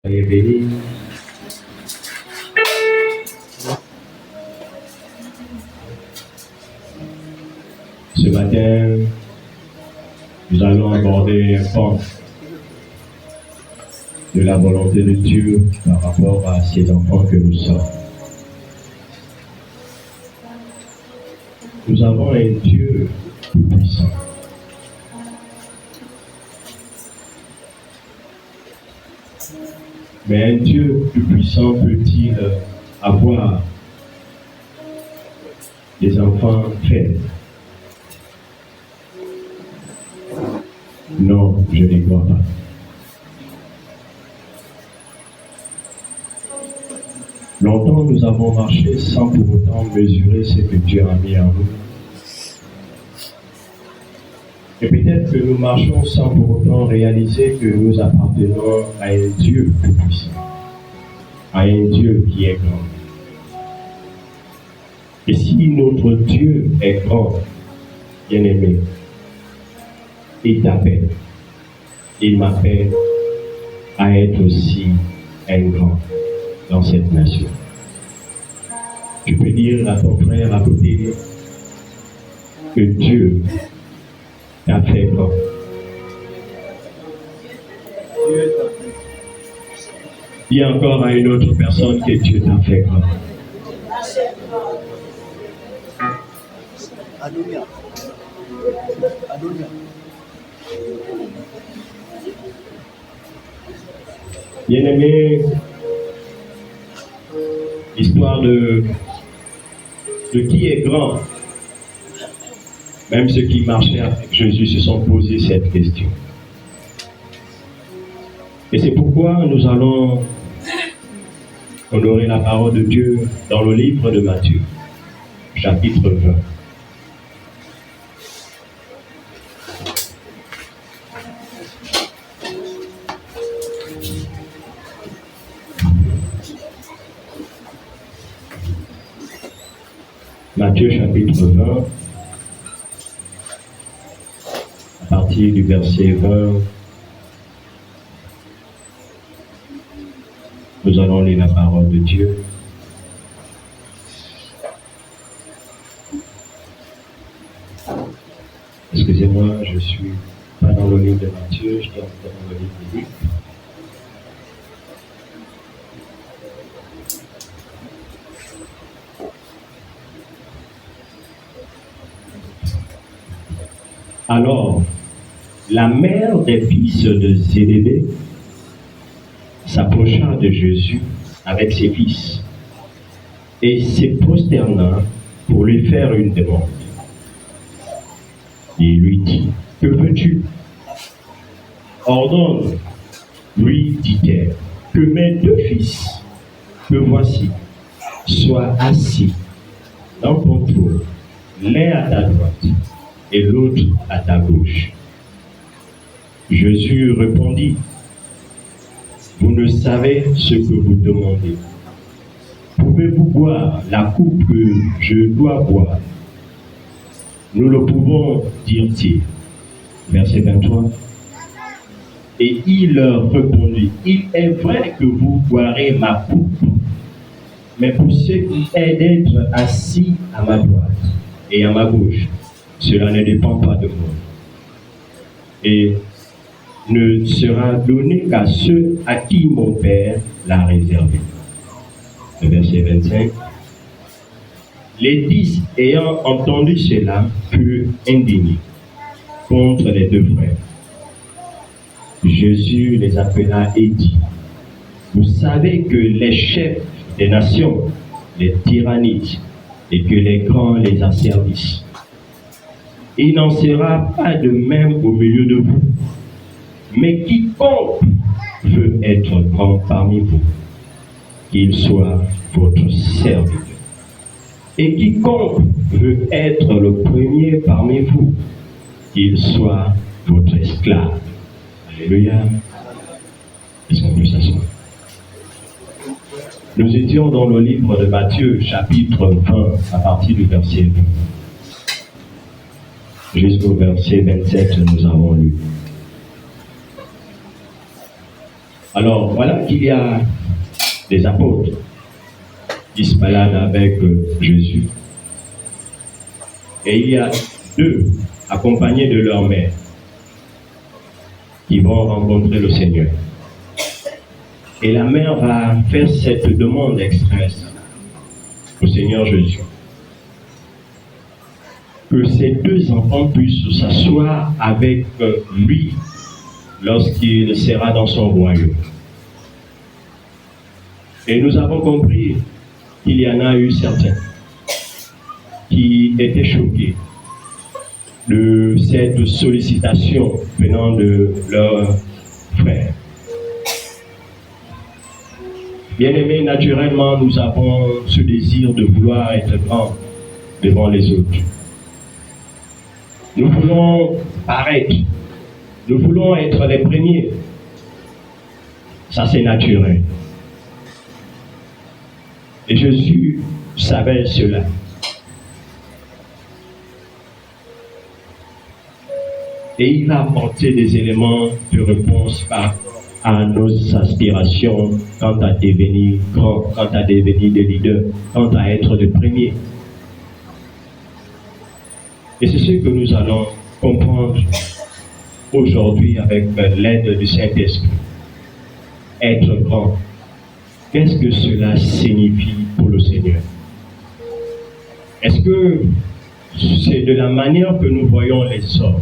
Soyez bénis. Ce matin, nous allons aborder un pan de la volonté de Dieu par rapport à ces enfants que nous sommes. Nous avons un Dieu tout-puissant. Mais un Dieu tout-puissant peut-il avoir des enfants faibles? Non, je ne crois pas. Longtemps, nous avons marché sans pour autant mesurer ce que Dieu a mis en nous. Et peut-être que nous marchons sans pour autant réaliser que nous appartenons à un Dieu tout-puissant, à un Dieu qui est grand. Et si notre Dieu est grand, bien-aimé, il t'appelle, il m'appelle à être aussi un grand dans cette nation. Tu peux dire à ton frère à côté que Dieu t'a fait grand. Dis encore à une autre personne que Dieu t'a fait grand. Adonia. Bien-aimé, l'histoire de qui est grand, même ceux qui marchaient avec Jésus se sont posés cette question. Et c'est pourquoi nous allons honorer la parole de Dieu dans le livre de Matthieu, chapitre 20. Matthieu chapitre 20, à partir du verset 20, nous allons lire la parole de Dieu. Excusez-moi, je ne suis pas dans le livre de Matthieu, je suis dans le livre de Luc. Alors, la mère des fils de Zébédée s'approcha de Jésus avec ses fils et se prosterna pour lui faire une demande. Il lui dit, que veux-tu? Ordonne, lui dit-elle, que mes deux fils, que voici, soient assis dans ton trône, l'un à ta droite et l'autre à ta gauche. Jésus répondit, vous ne savez ce que vous demandez. Pouvez-vous boire la coupe que je dois boire? Nous le pouvons, dirent-ils. Verset 23. Et il leur répondit, il est vrai que vous boirez ma coupe, mais pour ce qui est d'être assis à ma droite et à ma gauche, cela ne dépend pas de moi. Et ne sera donné qu'à ceux à qui mon Père l'a réservé. Le verset 25. Les 10 ayant entendu cela furent indignés contre les deux frères. Jésus les appela et dit, vous savez que les chefs des nations les tyrannisent et que les grands les asservissent. Il n'en sera pas de même au milieu de vous. Mais quiconque veut être grand parmi vous, qu'il soit votre serviteur. Et quiconque veut être le premier parmi vous, qu'il soit votre esclave. Alléluia. Est-ce qu'on peut s'asseoir? Nous étions dans le livre de Matthieu, chapitre 20, à partir du verset 20. Jusqu'au verset 27, nous avons lu. Alors, voilà qu'il y a des apôtres qui se baladent avec Jésus. Et il y a deux, accompagnés de leur mère, qui vont rencontrer le Seigneur. Et la mère va faire cette demande expresse au Seigneur Jésus. Que ces deux enfants puissent s'asseoir avec lui lorsqu'il sera dans son royaume. Et nous avons compris qu'il y en a eu certains qui étaient choqués de cette sollicitation venant de leur frère. Bien-aimés, naturellement, nous avons ce désir de vouloir être grands devant les autres. Nous voulons paraître, nous voulons être les premiers. Ça, c'est naturel. Et Jésus savait cela. Et il va apporter des éléments de réponse par rapport à nos aspirations quant à devenir grand, quant à devenir des leaders, quant à être les premiers. Et c'est ce que nous allons comprendre aujourd'hui avec l'aide du Saint-Esprit. Être grand. Qu'est-ce que cela signifie pour le Seigneur? Est-ce que c'est de la manière que nous voyons les hommes,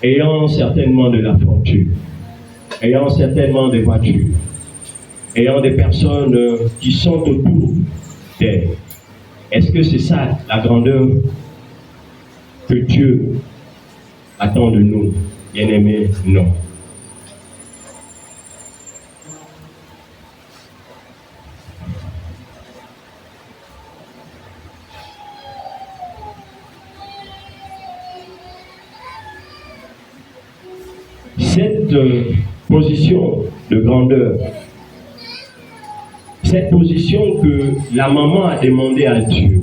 ayant certainement de la fortune, ayant certainement des voitures, ayant des personnes qui sont autour d'elles? Est-ce que c'est ça la grandeur que Dieu attend de nous, bien-aimés? Non. Cette position de grandeur, cette position que la maman a demandé à Dieu,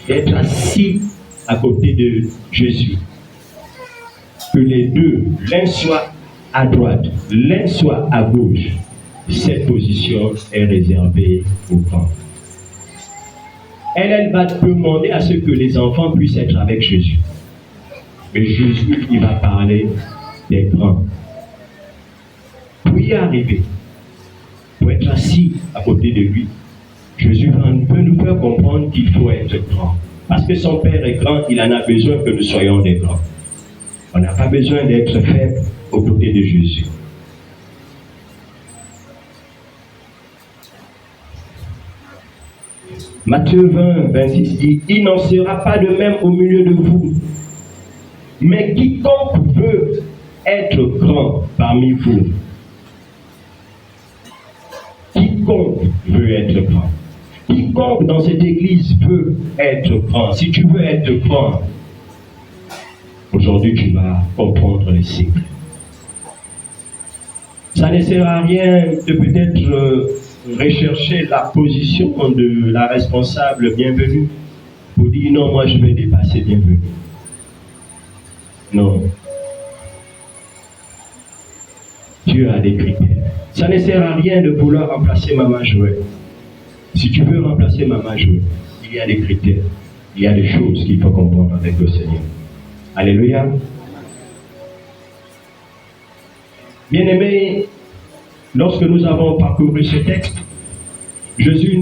d'être assis à côté de Jésus, que les deux, l'un soit à droite, l'un soit à gauche, cette position est réservée aux grands. Elle va demander à ce que les enfants puissent être avec Jésus. Mais Jésus, il va parler des grands. Pour y arriver, pour être assis à côté de lui, Jésus peut nous faire comprendre qu'il faut être grand. Parce que son Père est grand, il en a besoin que nous soyons des grands. On n'a pas besoin d'être faible aux côtés de Jésus. Matthieu 20, 26 dit, il n'en sera pas de même au milieu de vous. Mais quiconque veut être grand parmi vous, quiconque veut être grand, quiconque dans cette église veut être grand, si tu veux être grand, aujourd'hui tu vas comprendre les cycles. Ça ne sert à rien de peut-être rechercher la position de la responsable bienvenue pour dire non, moi je vais dépasser bienvenue. Non. Dieu a des critères. Ça ne sert à rien de vouloir remplacer Maman Joël. Si tu veux remplacer Maman Joël, il y a des critères. Il y a des choses qu'il faut comprendre avec le Seigneur. Alléluia. Bien-aimés, lorsque nous avons parcouru ce texte, Jésus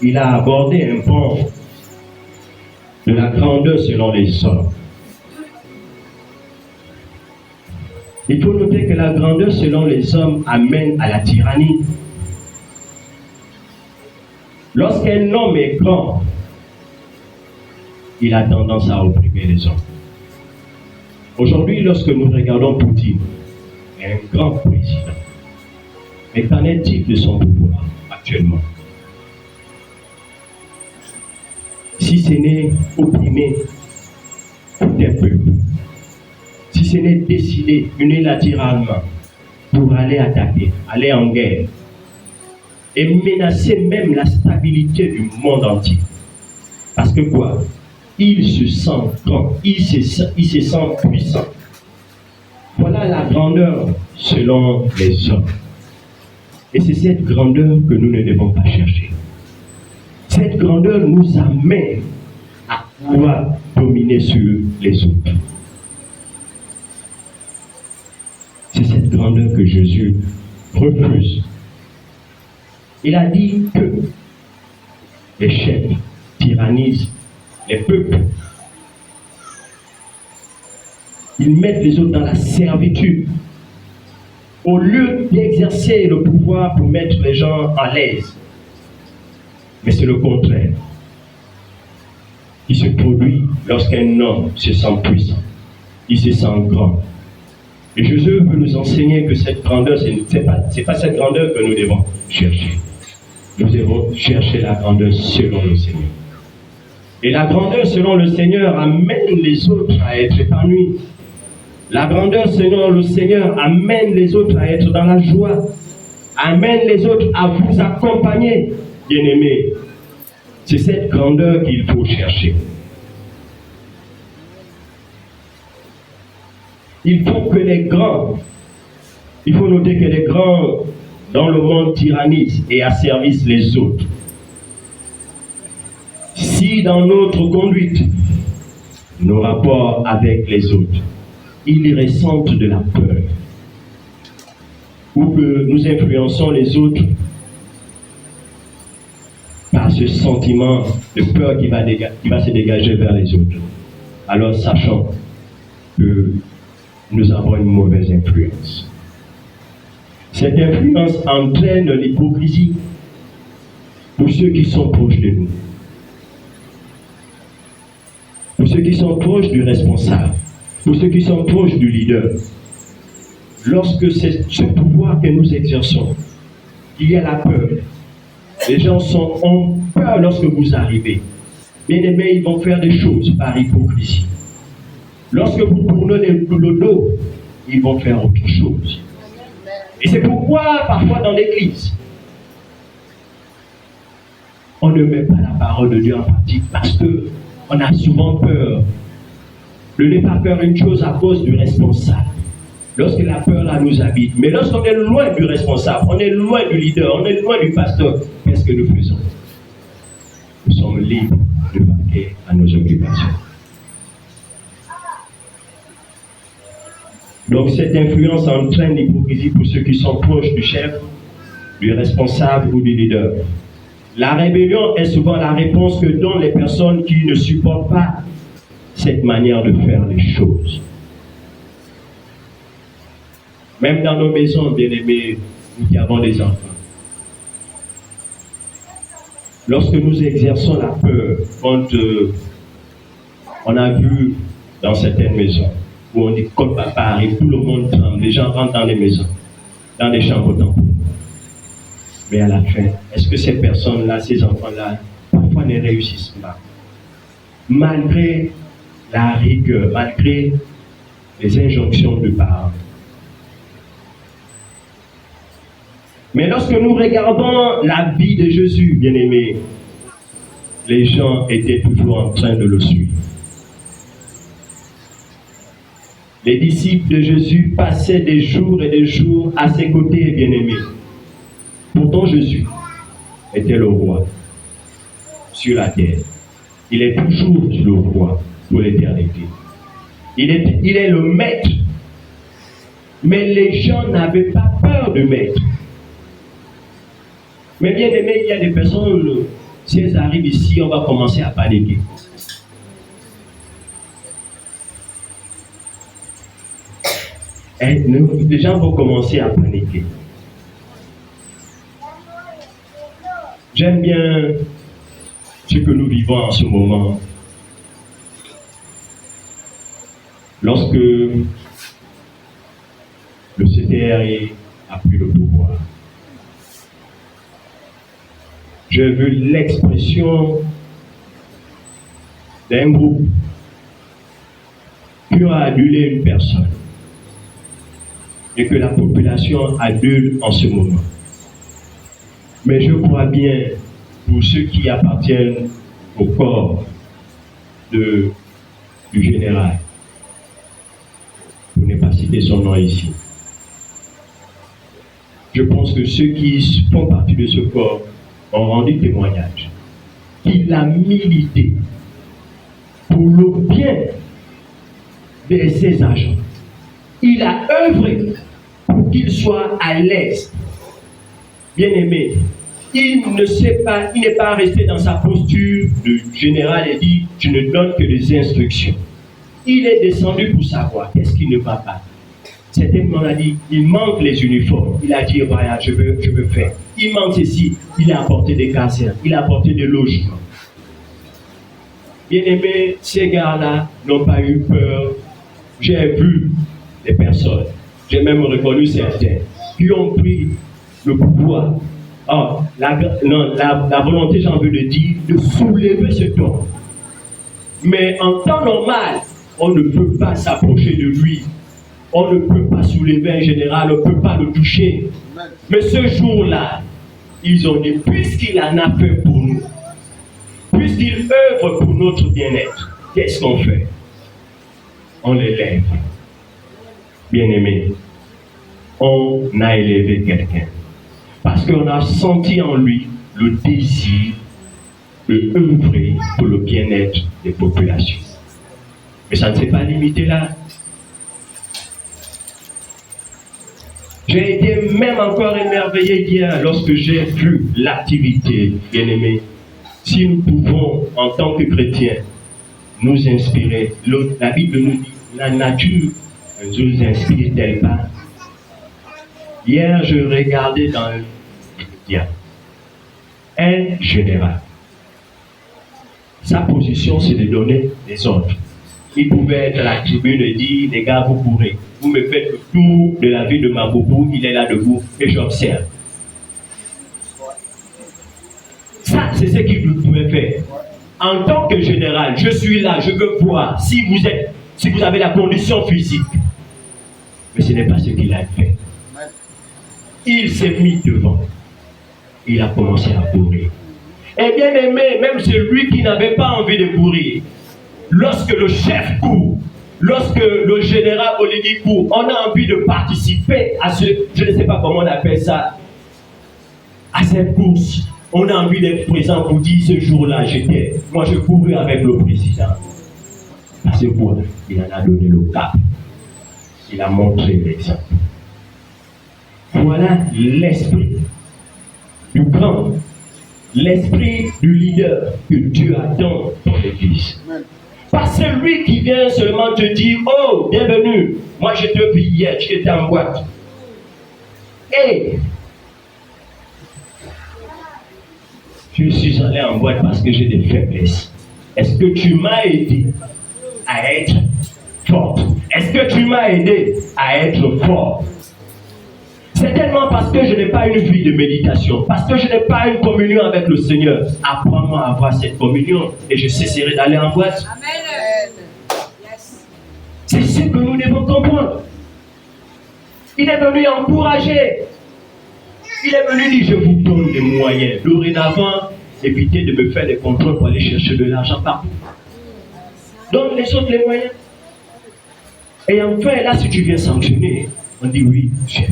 il a abordé un pan de la grandeur selon les hommes. Il faut noter que la grandeur selon les hommes amène à la tyrannie. Lorsqu'un homme est grand, il a tendance à opprimer les hommes. Aujourd'hui, lorsque nous regardons Poutine, un grand président, mais qu'en est-il de son pouvoir actuellement? Si ce n'est opprimer tout un peuple, si ce n'est décider unilatéralement pour aller attaquer, aller en guerre, et menacer même la stabilité du monde entier. Parce que quoi? Il se sent grand, il se sent puissant. Voilà la grandeur selon les hommes. Et c'est cette grandeur que nous ne devons pas chercher. Cette grandeur nous amène à pouvoir dominer sur les autres. C'est cette grandeur que Jésus refuse. Il a dit que les chefs tyrannisent les peuples. Ils mettent les autres dans la servitude. Au lieu d'exercer le pouvoir pour mettre les gens à l'aise. Mais c'est le contraire qui se produit lorsqu'un homme se sent puissant. Il se sent grand. Et Jésus veut nous enseigner que cette grandeur, c'est pas cette grandeur que nous devons chercher. Nous devons chercher la grandeur selon le Seigneur. Et la grandeur selon le Seigneur amène les autres à être épanouis. La grandeur selon le Seigneur amène les autres à être dans la joie. Amène les autres à vous accompagner, bien-aimés. C'est cette grandeur qu'il faut chercher. Il faut que les grands, il faut noter que les grands dans le monde tyrannisent et asservissent les autres. Si dans notre conduite, nos rapports avec les autres, ils ressentent de la peur, ou que nous influençons les autres par ce sentiment de peur qui va se dégager vers les autres, alors sachant que nous avons une mauvaise influence. Cette influence entraîne l'hypocrisie pour ceux qui sont proches de nous, pour ceux qui sont proches du responsable, pour ceux qui sont proches du leader. Lorsque c'est ce pouvoir que nous exerçons, il y a la peur. Les gens ont peur lorsque vous arrivez. Bien aimés, ils vont faire des choses par hypocrisie. Lorsque vous tournez le dos, ils vont faire autre chose. Et c'est pourquoi, parfois dans l'église, on ne met pas la parole de Dieu en pratique parce qu'on a souvent peur de ne pas faire une chose à cause du responsable. Lorsque la peur là nous habite, mais lorsqu'on est loin du responsable, on est loin du leader, on est loin du pasteur, qu'est-ce que nous faisons? Nous sommes libres de vaquer à nos occupations. Donc cette influence entraîne l'hypocrisie pour ceux qui sont proches du chef, du responsable ou du leader. La rébellion est souvent la réponse que donnent les personnes qui ne supportent pas cette manière de faire les choses. Même dans nos maisons, bien-aimés, nous qui avons des enfants, lorsque nous exerçons la peur, quand on a vu dans certaines maisons, où on dit quand papa arrive, tout le monde tremble, les gens rentrent dans les maisons, dans les chambres d'enfants. Mais à la fin, est-ce que ces personnes-là, ces enfants-là, parfois ne réussissent pas? Malgré la rigueur, malgré les injonctions de parents. Mais lorsque nous regardons la vie de Jésus, bien-aimés, les gens étaient toujours en train de le suivre. Les disciples de Jésus passaient des jours et des jours à ses côtés, bien-aimés. Pourtant, Jésus était le roi sur la terre. Il est toujours le roi pour l'éternité. Il est le maître. Mais les gens n'avaient pas peur de maître. Mais bien aimé, il y a des personnes, si elles arrivent ici, on va commencer à paniquer. Et les gens vont commencer à paniquer. J'aime bien ce que nous vivons en ce moment. Lorsque le CTRI a pris le pouvoir, j'ai vu l'expression d'un groupe qui a adulé une personne et que la population adule en ce moment. Mais je crois bien, pour ceux qui appartiennent au corps du général, pour ne pas citer son nom ici, je pense que ceux qui font partie de ce corps ont rendu témoignage qu'il a milité pour le bien de ses agents. Il a œuvré pour qu'ils soient à l'aise. Bien-aimé, il n'est pas resté dans sa posture de général et dit « je ne donne que des instructions ». Il est descendu pour savoir qu'est-ce qui ne va pas. Certainement, on a dit, il manque les uniformes. Il a dit, voilà, je veux faire. Il manque ceci. Il a apporté des casernes. Il a apporté des logements. Bien aimé, ces gars-là n'ont pas eu peur. J'ai vu des personnes, j'ai même reconnu certains, qui ont pris le pouvoir. Oh, la volonté, j'ai envie de dire, de soulever ce homme. Mais en temps normal, on ne peut pas s'approcher de lui. On ne peut pas soulever un général, on ne peut pas le toucher. Mais ce jour-là, ils ont dit, puisqu'il en a fait pour nous, puisqu'il œuvre pour notre bien-être, qu'est-ce qu'on fait? On l'élève. Bien-aimé, on a élevé quelqu'un. Parce qu'on a senti en lui le désir de œuvrer pour le bien-être des populations. Mais ça ne s'est pas limité là. J'ai été même encore émerveillé hier lorsque j'ai vu l'activité, bien-aimé. Si nous pouvons, en tant que chrétiens, nous inspirer, la Bible nous dit, la nature nous inspire-t-elle pas? Hier, je regardais dans le média un général. Sa position, c'est de donner des ordres. Il pouvait être à la tribune et dire, les gars, vous pourrez. Vous me faites le tour de la ville de Maboubou, il est là debout et j'observe. Ça, c'est ce qu'il pouvait faire. En tant que général, je suis là, je veux voir si vous avez la condition physique. Mais ce n'est pas ce qu'il a fait. Il s'est mis devant. Il a commencé à courir. Et bien aimé, même celui qui n'avait pas envie de courir, lorsque le chef court, lorsque le général Oligui court, on a envie de participer à ce, je ne sais pas comment on appelle ça, à cette course. On a envie d'être présent pour dire ce jour-là, moi je courais avec le président. Parce que quoi? Il en a donné le cap. Il a montré l'exemple. Voilà l'esprit du grand, l'esprit du leader que Dieu attend dans l'église. Pas celui qui vient seulement te dire, oh, bienvenue, moi je te vis hier, j'étais en boîte. Et je suis allé en boîte parce que j'ai des faiblesses. Est-ce que tu m'as aidé à être forte? Est-ce que tu m'as aidé à être fort? C'est tellement parce que je n'ai pas une vie de méditation, parce que je n'ai pas une communion avec le Seigneur. Apprends-moi à avoir cette communion et je cesserai d'aller en boîte. Amen. C'est ce que nous devons comprendre. Il est venu encourager. Il est venu dire, je vous donne des moyens. Dorénavant, évitez de me faire des contrôles pour aller chercher de l'argent partout. Donne les autres les moyens. Et enfin, là, si tu viens sanctionner, on dit oui, chef,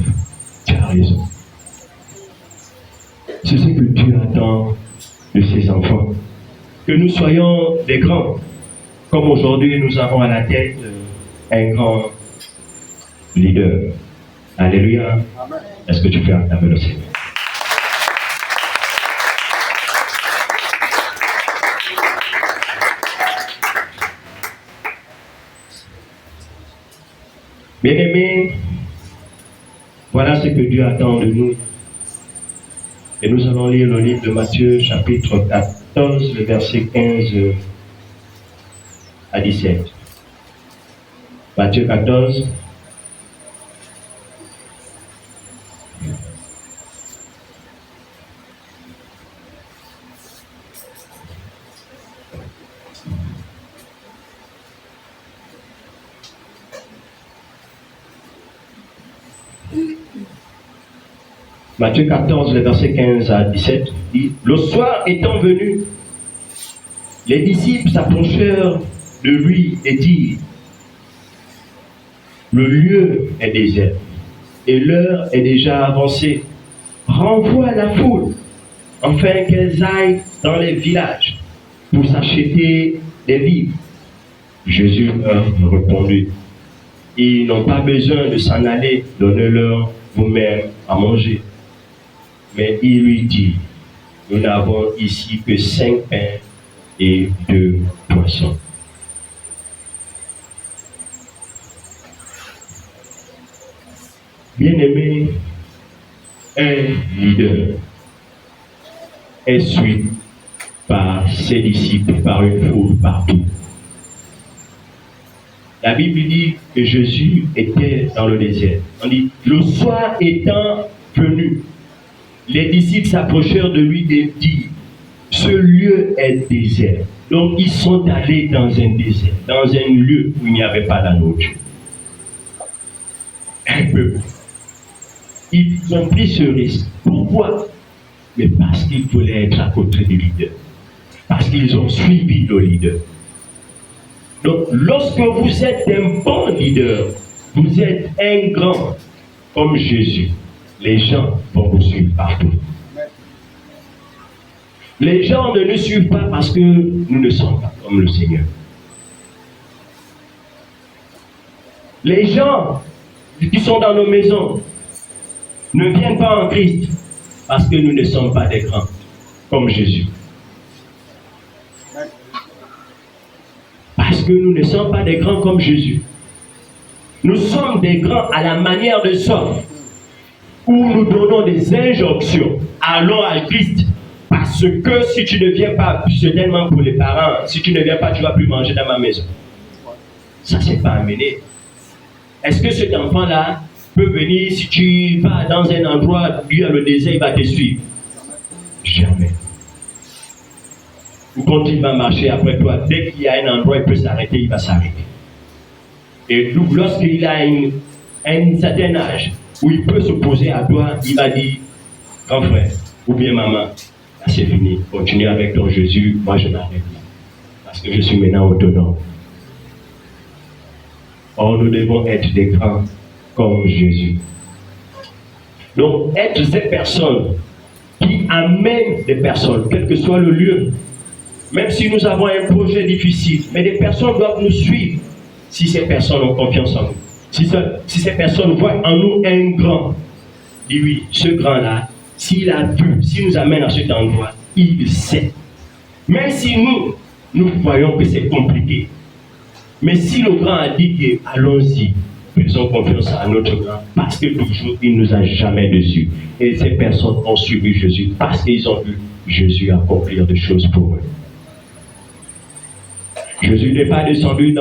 tu as raison. C'est ce que Dieu attend de ses enfants. Que nous soyons des grands. Comme aujourd'hui, nous avons à la tête un grand leader. Alléluia. Est-ce que tu fais acclamer le Seigneur? Bien-aimés, voilà ce que Dieu attend de nous. Et nous allons lire le livre de Matthieu, chapitre 14, le verset 15 à 17. Matthieu 14. Matthieu 14, le verset 15 à 17 dit, le soir étant venu, les disciples s'approchèrent de lui et dirent, le lieu est désert et l'heure est déjà avancée. Renvoie la foule, afin qu'elles aillent dans les villages pour s'acheter des vivres. Jésus leur répondit, ils n'ont pas besoin de s'en aller, donnez-leur vous-même à manger. Mais il lui dit, nous n'avons ici que 5 pains et 2 poissons. Bien-aimé, un leader est suivi par ses disciples, par une foule partout. La Bible dit que Jésus était dans le désert. On dit, le soir étant venu, les disciples s'approchèrent de lui et dirent, ce lieu est désert. Donc ils sont allés dans un désert, dans un lieu où il n'y avait pas la nourriture. Un peu. Ils ont pris ce risque. Pourquoi? Mais parce qu'ils voulaient être à côté du leader. Parce qu'ils ont suivi le leader. Donc, lorsque vous êtes un bon leader, vous êtes un grand comme Jésus, les gens vont vous suivre partout. Les gens ne nous suivent pas parce que nous ne sommes pas comme le Seigneur. Les gens qui sont dans nos maisons ne viennent pas en Christ parce que nous ne sommes pas des grands comme Jésus. Parce que nous ne sommes pas des grands comme Jésus. Nous sommes des grands à la manière de Saul, où nous donnons des injonctions. Allons à Christ, parce que si tu ne viens pas, certainement pour les parents, si tu ne viens pas, tu ne vas plus manger dans ma maison. Ça, c'est pas amené. Est-ce que cet enfant-là peut venir, si tu vas dans un endroit, lui à le désert, il va te suivre? Jamais. Ou quand il va marcher après toi, dès qu'il y a un endroit, il peut s'arrêter, il va s'arrêter. Et lorsqu'il a un certain âge, où il peut se poser à toi, il va dire, grand frère, ou bien maman, là c'est fini, continue avec ton Jésus, moi je m'arrête là. Parce que je suis maintenant autonome. Or, nous devons être des grands comme Jésus. Donc, être ces personnes qui amènent des personnes, quel que soit le lieu, même si nous avons un projet difficile, mais des personnes doivent nous suivre si ces personnes ont confiance en nous. Si ces personnes voient en nous un grand, dis oui, ce grand-là, s'il a vu, s'il nous amène à cet endroit, il sait. Même si nous voyons que c'est compliqué, mais si le grand a dit que allons-y, faisons confiance à notre grand, parce que toujours il ne nous a jamais dessus. Et ces personnes ont suivi Jésus parce qu'ils ont vu Jésus accomplir des choses pour eux. Jésus n'est pas descendu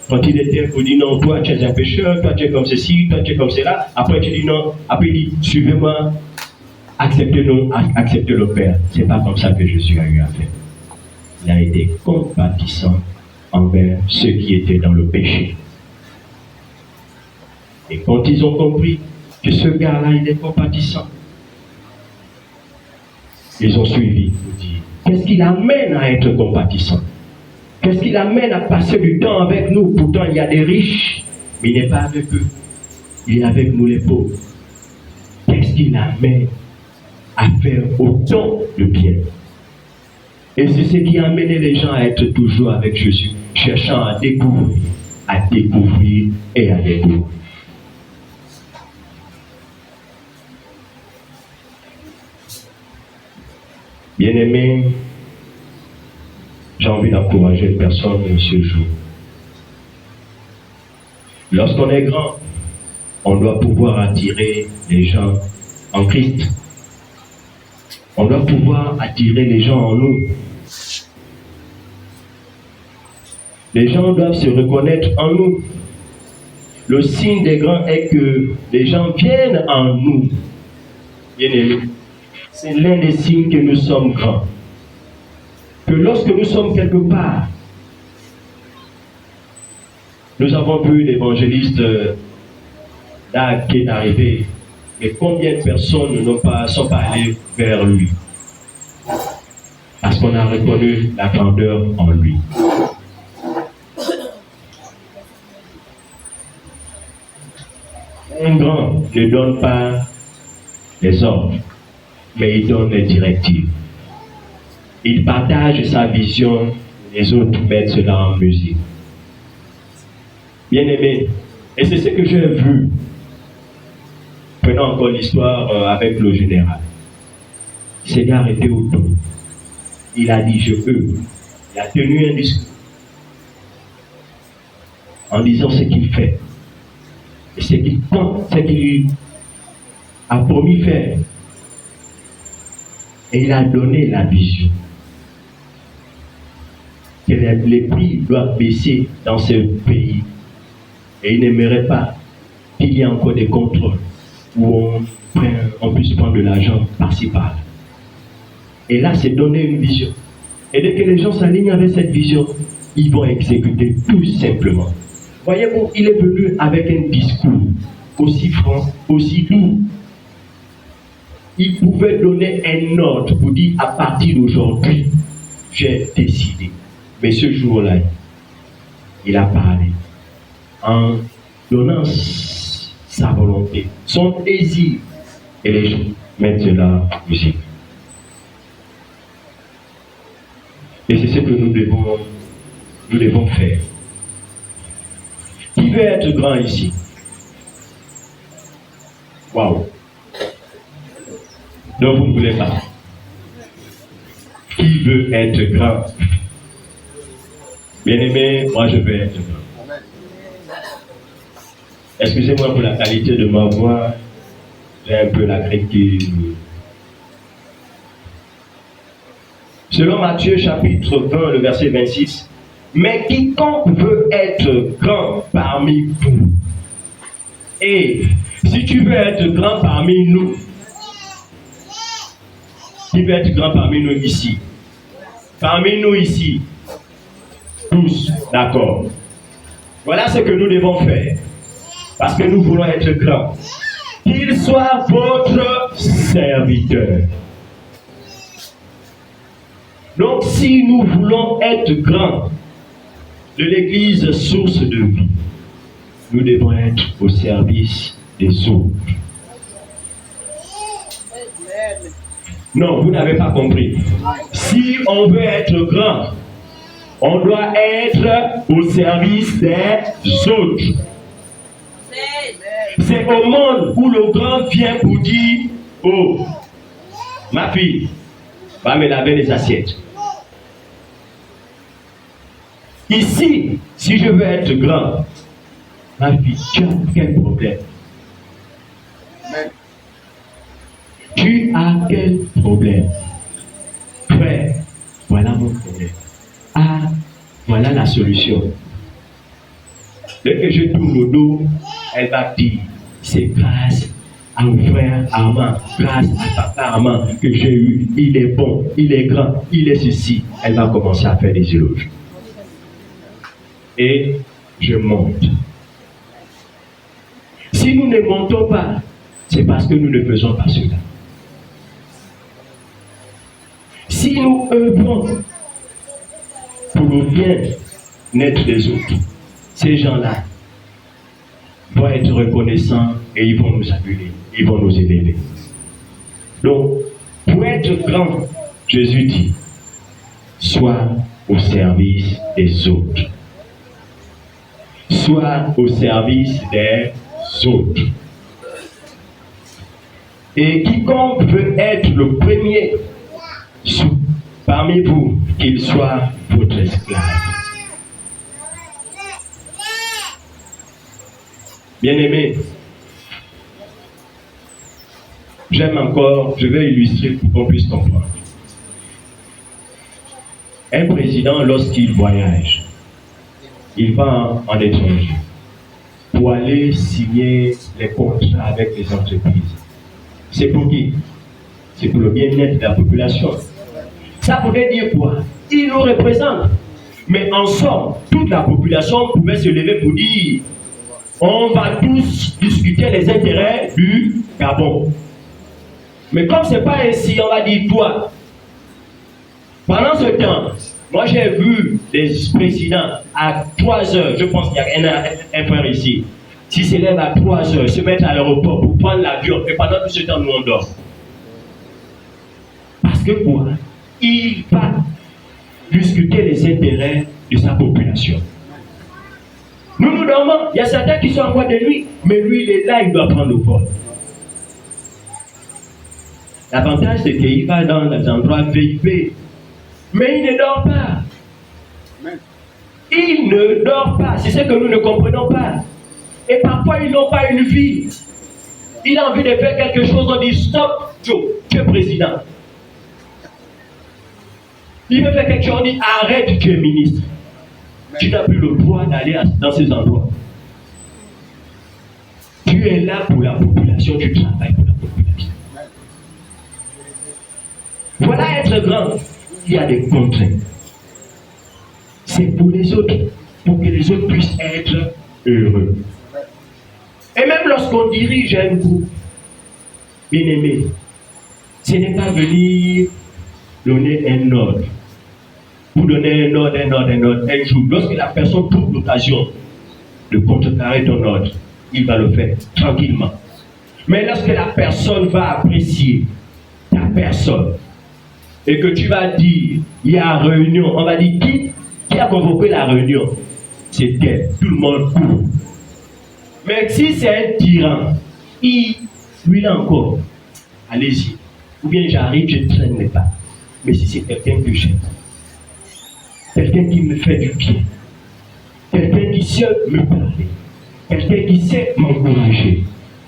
quand il était pour dire non, toi tu es un pécheur, toi tu es comme ceci, toi tu es comme cela. Après tu dis non, après il dit suivez-moi, acceptez le Père. C'est pas comme ça que Jésus a eu à faire. Il a été compatissant envers ceux qui étaient dans le péché. Et quand ils ont compris que ce gars-là, il est compatissant, ils ont suivi pour dire, qu'est-ce qui l'amène à être compatissant? Qu'est-ce qui l'amène à passer du temps avec nous? Pourtant, il y a des riches, mais il n'est pas avec eux. Il est avec nous les pauvres. Qu'est-ce qui l'amène à faire autant de bien? Et c'est ce qui a amené les gens à être toujours avec Jésus, cherchant à découvrir et à découvrir. Bien-aimés, j'ai envie d'encourager une personne ce jour. Lorsqu'on est grand, on doit pouvoir attirer les gens en Christ. On doit pouvoir attirer les gens en nous. Les gens doivent se reconnaître en nous. Le signe des grands est que les gens viennent en nous. Bien-aimés, c'est l'un des signes que nous sommes grands. Que lorsque nous sommes quelque part, nous avons vu l'évangéliste Dag qui est arrivé, mais combien de personnes sont pas allées vers lui? Parce qu'on a reconnu la grandeur en lui. Un grand ne donne pas les ordres, mais il donne les directives. Il partage sa vision, les autres mettent cela en musique. Bien-aimé, et c'est ce que j'ai vu. Prenons encore l'histoire avec le général. Seigneur était au dos. Il a dit, je peux. Il a tenu un discours en disant ce qu'il fait. Et ce qu'il compte, ce qu'il a promis faire. Et il a donné la vision. Que les prix doivent baisser dans ce pays. Et il n'aimerait pas qu'il y ait encore des contrôles où on puisse prendre de l'argent par-ci par-là. Et là, c'est donner une vision. Et dès que les gens s'alignent avec cette vision, ils vont exécuter tout simplement. Voyez-vous, il est venu avec un discours aussi franc, aussi doux. Il pouvait donner un ordre pour dire à partir d'aujourd'hui, j'ai décidé. Mais ce jour-là, il a parlé en donnant sa volonté, son désir. Et les gens mettent cela en musique. Et c'est ce que nous devons faire. Qui veut être grand ici? Waouh! Donc vous ne voulez pas. Qui veut être grand? Bien-aimé, moi je veux être grand. Excusez-moi pour la qualité de ma voix. J'ai un peu la grippe qui... Selon Matthieu chapitre 20, le verset 26, mais quiconque veut être grand parmi vous, et si tu veux être grand parmi nous, qui veut être grand parmi nous ici? Parmi nous ici, tous, d'accord. Voilà ce que nous devons faire, parce que nous voulons être grands. Qu'il soit votre serviteur. Donc, si nous voulons être grands de l'Église source de vie, nous devons être au service des autres. Non, vous n'avez pas compris. Si on veut être grand, on doit être au service des autres. C'est au monde où le grand vient pour dire, oh, ma fille, va me laver les assiettes. Ici, si je veux être grand, ma fille, tu as quel problème? Tu as quel problème? Frère, voilà mon problème. Ah, voilà la solution. Dès que je tourne le dos, elle va dire, c'est grâce à mon frère Armand, grâce à papa Armand que j'ai eu, il est bon, il est grand, il est ceci. Elle va commencer à faire des éloges. Et je monte. Si nous ne montons pas, c'est parce que nous ne faisons pas cela. Si nous œuvrons pour le bien-être des autres, ces gens-là vont être reconnaissants et ils vont nous appeler, ils vont nous élever. Donc, pour être grand, Jésus dit, sois au service des autres. Sois au service des autres. Et quiconque veut être le premier parmi vous, qu'il soit votre esclave. Bien-aimé, j'aime encore, je vais illustrer pour qu'on puisse comprendre. Un président, lorsqu'il voyage, il va en étranger pour aller signer les contrats avec les entreprises. C'est pour qui? C'est pour le bien-être de la population. Ça voudrait dire quoi? Il nous représente. Mais en somme, toute la population pouvait se lever pour dire on va tous discuter les intérêts du Gabon. Mais comme ce n'est pas ainsi, on va dire toi. Pendant ce temps, moi j'ai vu des présidents à 3 heures, je pense qu'il y a un frère ici, s'il se lève à 3 heures, se mettre à l'aéroport pour prendre l'avion, et pendant tout ce temps, nous on dort. Parce que quoi? Il va discuter les intérêts de sa population. Nous dormons. Il y a certains qui sont en boîte de nuit, mais lui, il est là, il doit prendre le vol. L'avantage, c'est qu'il va dans les endroits VIP, mais il ne dort pas. Il ne dort pas. C'est ce que nous ne comprenons pas. Et parfois, ils n'ont pas une vie. Il a envie de faire quelque chose, on dit stop, Joe, tu es président. Il veut faire quelque chose, on dit arrête, tu es ministre. Tu n'as plus le droit d'aller dans ces endroits. Tu es là pour la population, tu travailles pour la population. Voilà être grand. Il y a des contraintes. C'est pour les autres, pour que les autres puissent être heureux. Et même lorsqu'on dirige un groupe, bien aimé, ce n'est pas venir donner un ordre. Vous donnez un ordre, un jour. Lorsque la personne trouve l'occasion de contrecarrer ton ordre, il va le faire tranquillement. Mais lorsque la personne va apprécier ta personne et que tu vas dire, il y a réunion, on va dire qui a convoqué la réunion? C'est elle. Tout le monde court. Mais si c'est un tyran, lui là encore, allez-y. Ou bien j'arrive, je ne traîne pas. Mais si c'est quelqu'un que j'aime, quelqu'un qui me fait du bien, quelqu'un qui sait me parler, quelqu'un qui sait m'encourager,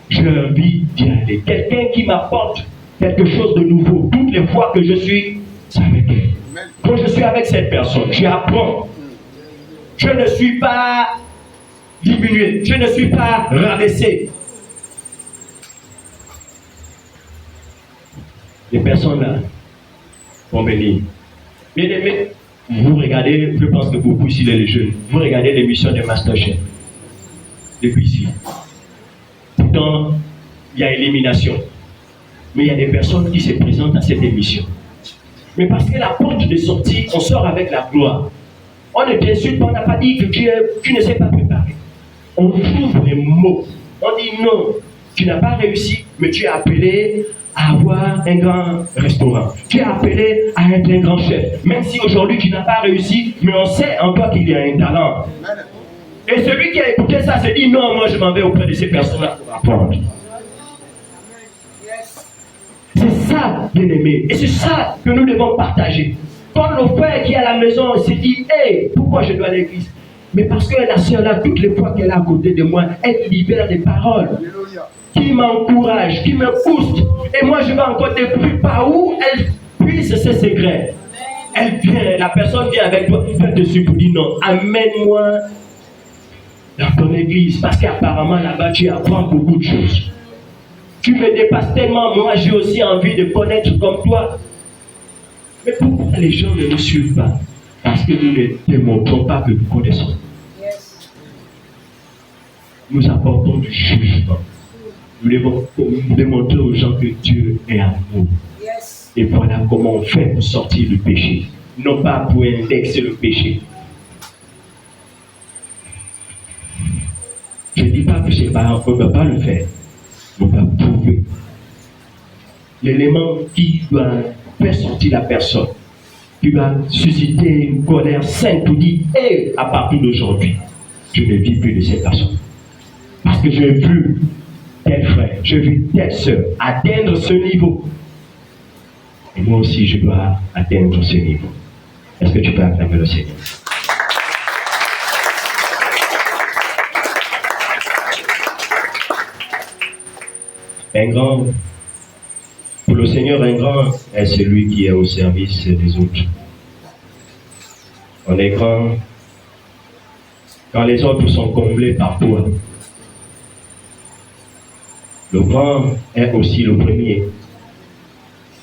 j'ai envie d'y aller. Quelqu'un qui m'apporte quelque chose de nouveau toutes les fois que je suis avec elle. Quand je suis avec cette personne, j'apprends. Je ne suis pas diminué, je ne suis pas rabaissé. Les personnes là vont venir. Bien aimé, vous regardez, je pense que beaucoup ici les jeunes, vous regardez l'émission de Masterchef depuis ici. Pourtant, il y a élimination. Mais il y a des personnes qui se présentent à cette émission. Mais parce que la porte de sortie, on sort avec la gloire. On ne t'insulte pas, on n'a pas dit que tu ne sais pas préparer. On trouve les mots. On dit non, tu n'as pas réussi, mais tu es appelé à avoir un grand restaurant. Tu es appelé à être un grand chef. Même si aujourd'hui tu n'as pas réussi, mais on sait en toi qu'il y a un talent. Et celui qui a écouté ça se dit non, moi je m'en vais auprès de ces personnes-là pour apprendre. C'est ça, bien-aimé. Et c'est ça que nous devons partager. Quand le frère qui est à la maison se dit, hey, pourquoi je dois à l'église? Mais parce que la sœur là, toutes les fois qu'elle est à côté de moi, elle libère des paroles qui m'encouragent, qui me poussent. Et moi, je vais encore découvrir par où elle puise ses secrets. Elle vient, la personne vient avec toi, elle te suit pour dire non, amène-moi dans ton église. Parce qu'apparemment, là-bas, tu apprends beaucoup de choses. Tu me dépasses tellement, moi, j'ai aussi envie de connaître comme toi. Mais pourquoi les gens ne nous suivent pas? Parce que nous ne démontrons pas que nous connaissons. Nous apportons du jugement. Nous devons démontrer aux gens que Dieu est amour. Et voilà comment on fait pour sortir du péché. Non pas pour indexer le péché. Je ne dis pas que c'est pas, on ne peut pas le faire. On va prouver. L'élément qui doit faire sortir la personne, qui va susciter une colère sainte pour dire, hey, à partir d'aujourd'hui, je ne vis plus de cette façon. Parce que j'ai vu tel frère, j'ai vu telle soeur atteindre ce niveau. Et moi aussi, je dois atteindre ce niveau. Est-ce que tu peux acclamer le Seigneur? Un grand, pour le Seigneur, un grand est celui qui est au service des autres. On est grand quand les autres sont comblés par toi. Le grand est aussi le premier.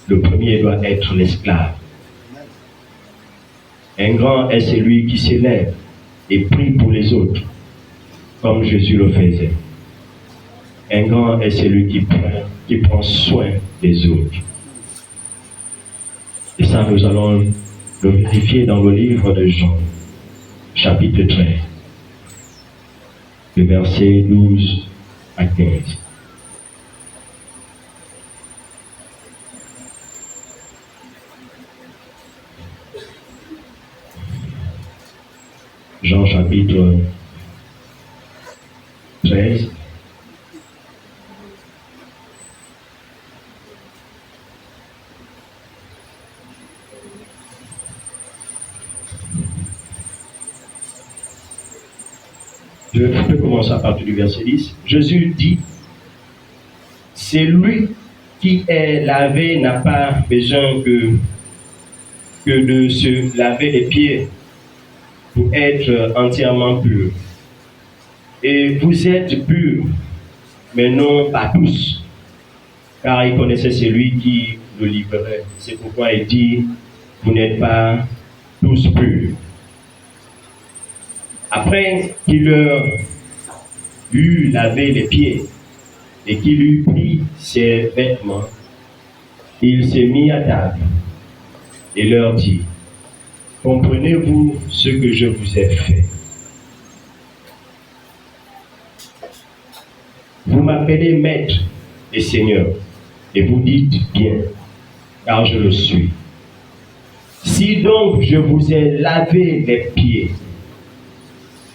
Le premier doit être l'esclave. Un grand est celui qui s'élève et prie pour les autres, comme Jésus le faisait. Un grand est celui qui prend soin des autres. Et ça, nous allons le vérifier dans le livre de Jean, chapitre 13. le verset 12 à 15. Jean chapitre 13. Je peux commencer à partir du verset 10. Jésus dit, c'est lui qui est lavé n'a pas besoin que de se laver les pieds pour être entièrement pur. Et vous êtes purs, mais non pas tous, car il connaissait celui qui le livrerait. C'est pourquoi il dit, vous n'êtes pas tous purs. Après qu'il leur eut lavé les pieds et qu'il eut pris ses vêtements, il s'est mis à table et leur dit, comprenez-vous ce que je vous ai fait? Vous m'appelez maître et seigneur, et vous dites bien, car je le suis. Si donc je vous ai lavé les pieds,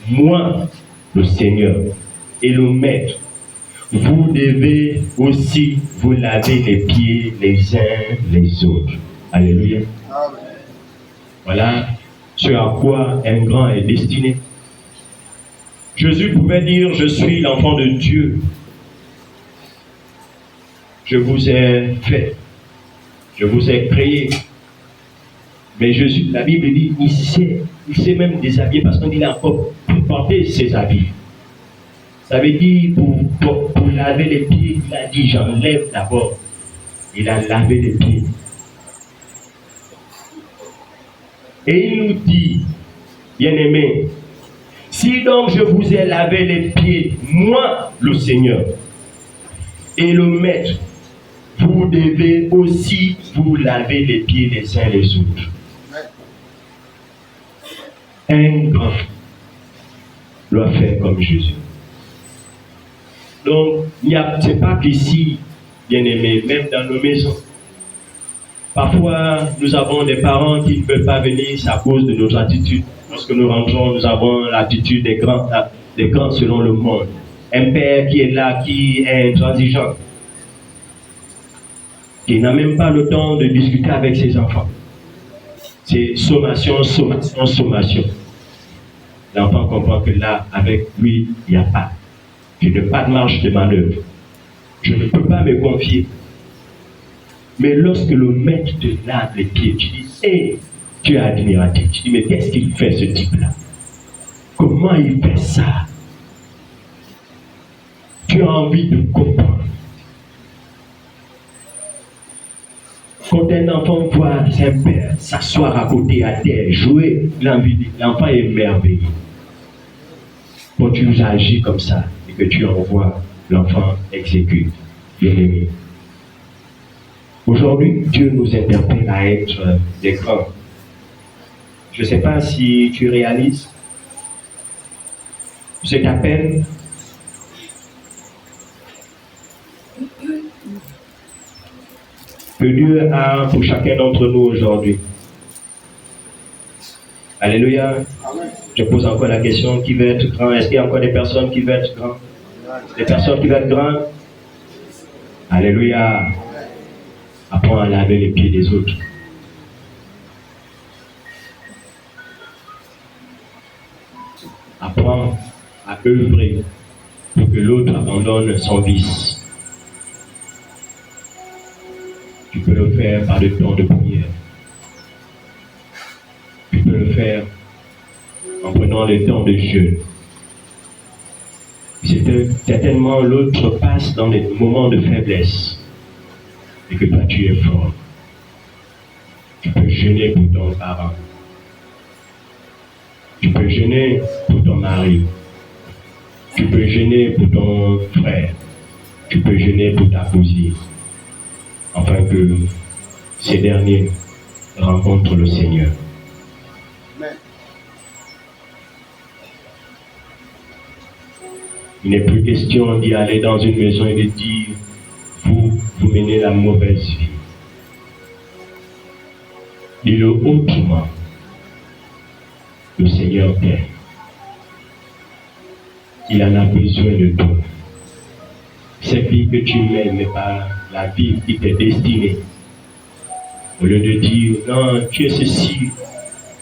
moi, le Seigneur et le Maître, vous devez aussi vous laver les pieds les uns les autres. Alléluia. Amen. Voilà ce à quoi un grand est destiné. Jésus pouvait dire, je suis l'enfant de Dieu. Je vous ai fait. Je vous ai créé. Mais Jésus, la Bible dit, il s'est même déshabillé parce qu'il a encore porté ses habits. Ça veut dire, pour laver les pieds, il a dit, j'enlève d'abord. Il a lavé les pieds. Et il nous dit, bien-aimés, si donc je vous ai lavé les pieds, moi, le Seigneur, et le Maître, vous devez aussi vous laver les pieds les uns les autres. Un grand doit faire comme Jésus. Donc, c'est pas qu'ici, bien-aimés, même dans nos maisons, parfois nous avons des parents qui ne peuvent pas venir à cause de nos attitudes. Lorsque nous rentrons, nous avons l'attitude des grands selon le monde. Un père qui est là, qui est intransigeant, qui n'a même pas le temps de discuter avec ses enfants. C'est sommation, sommation, sommation. L'enfant comprend que là, avec lui, il n'y a pas. Je n'ai pas de marge de manœuvre. Je ne peux pas me confier. Mais lorsque le maître te lave les pieds, tu dis, hé, tu es admiratif. Tu dis, mais qu'est-ce qu'il fait ce type-là? Comment il fait ça? Tu as envie de comprendre. Quand un enfant voit son père s'asseoir à côté à terre, jouer, l'enfant est émerveillé. Quand tu agis comme ça et que tu envoies, l'enfant exécute. Bien-aimé. Aujourd'hui, Dieu nous interpelle à être des grands. Je ne sais pas si tu réalises cet appel. Que Dieu a pour chacun d'entre nous aujourd'hui. Alléluia. Amen. Je pose encore la question, qui veut être grand? Est-ce qu'il y a encore des personnes qui veulent être grands? Des personnes qui veulent être grands? Alléluia. Apprends à laver les pieds des autres. Apprends à œuvrer pour que l'autre abandonne son vice. Tu peux le faire par le temps de prière. Tu peux le faire en prenant le temps de jeûne. Certainement, l'autre passe dans des moments de faiblesse et que toi, tu es fort. Tu peux jeûner pour ton parent. Tu peux jeûner pour ton mari. Tu peux jeûner pour ton frère. Tu peux jeûner pour ta cousine. Afin que ces derniers rencontrent le Seigneur. Amen. Il n'est plus question d'y aller dans une maison et de dire, vous menez la mauvaise vie. Dis-le autrement. Le Seigneur t'aime. Il en a besoin de toi. Cette vie que tu mènes n'est pas la vie qui t'est destinée. Au lieu de dire, non, tu es ceci,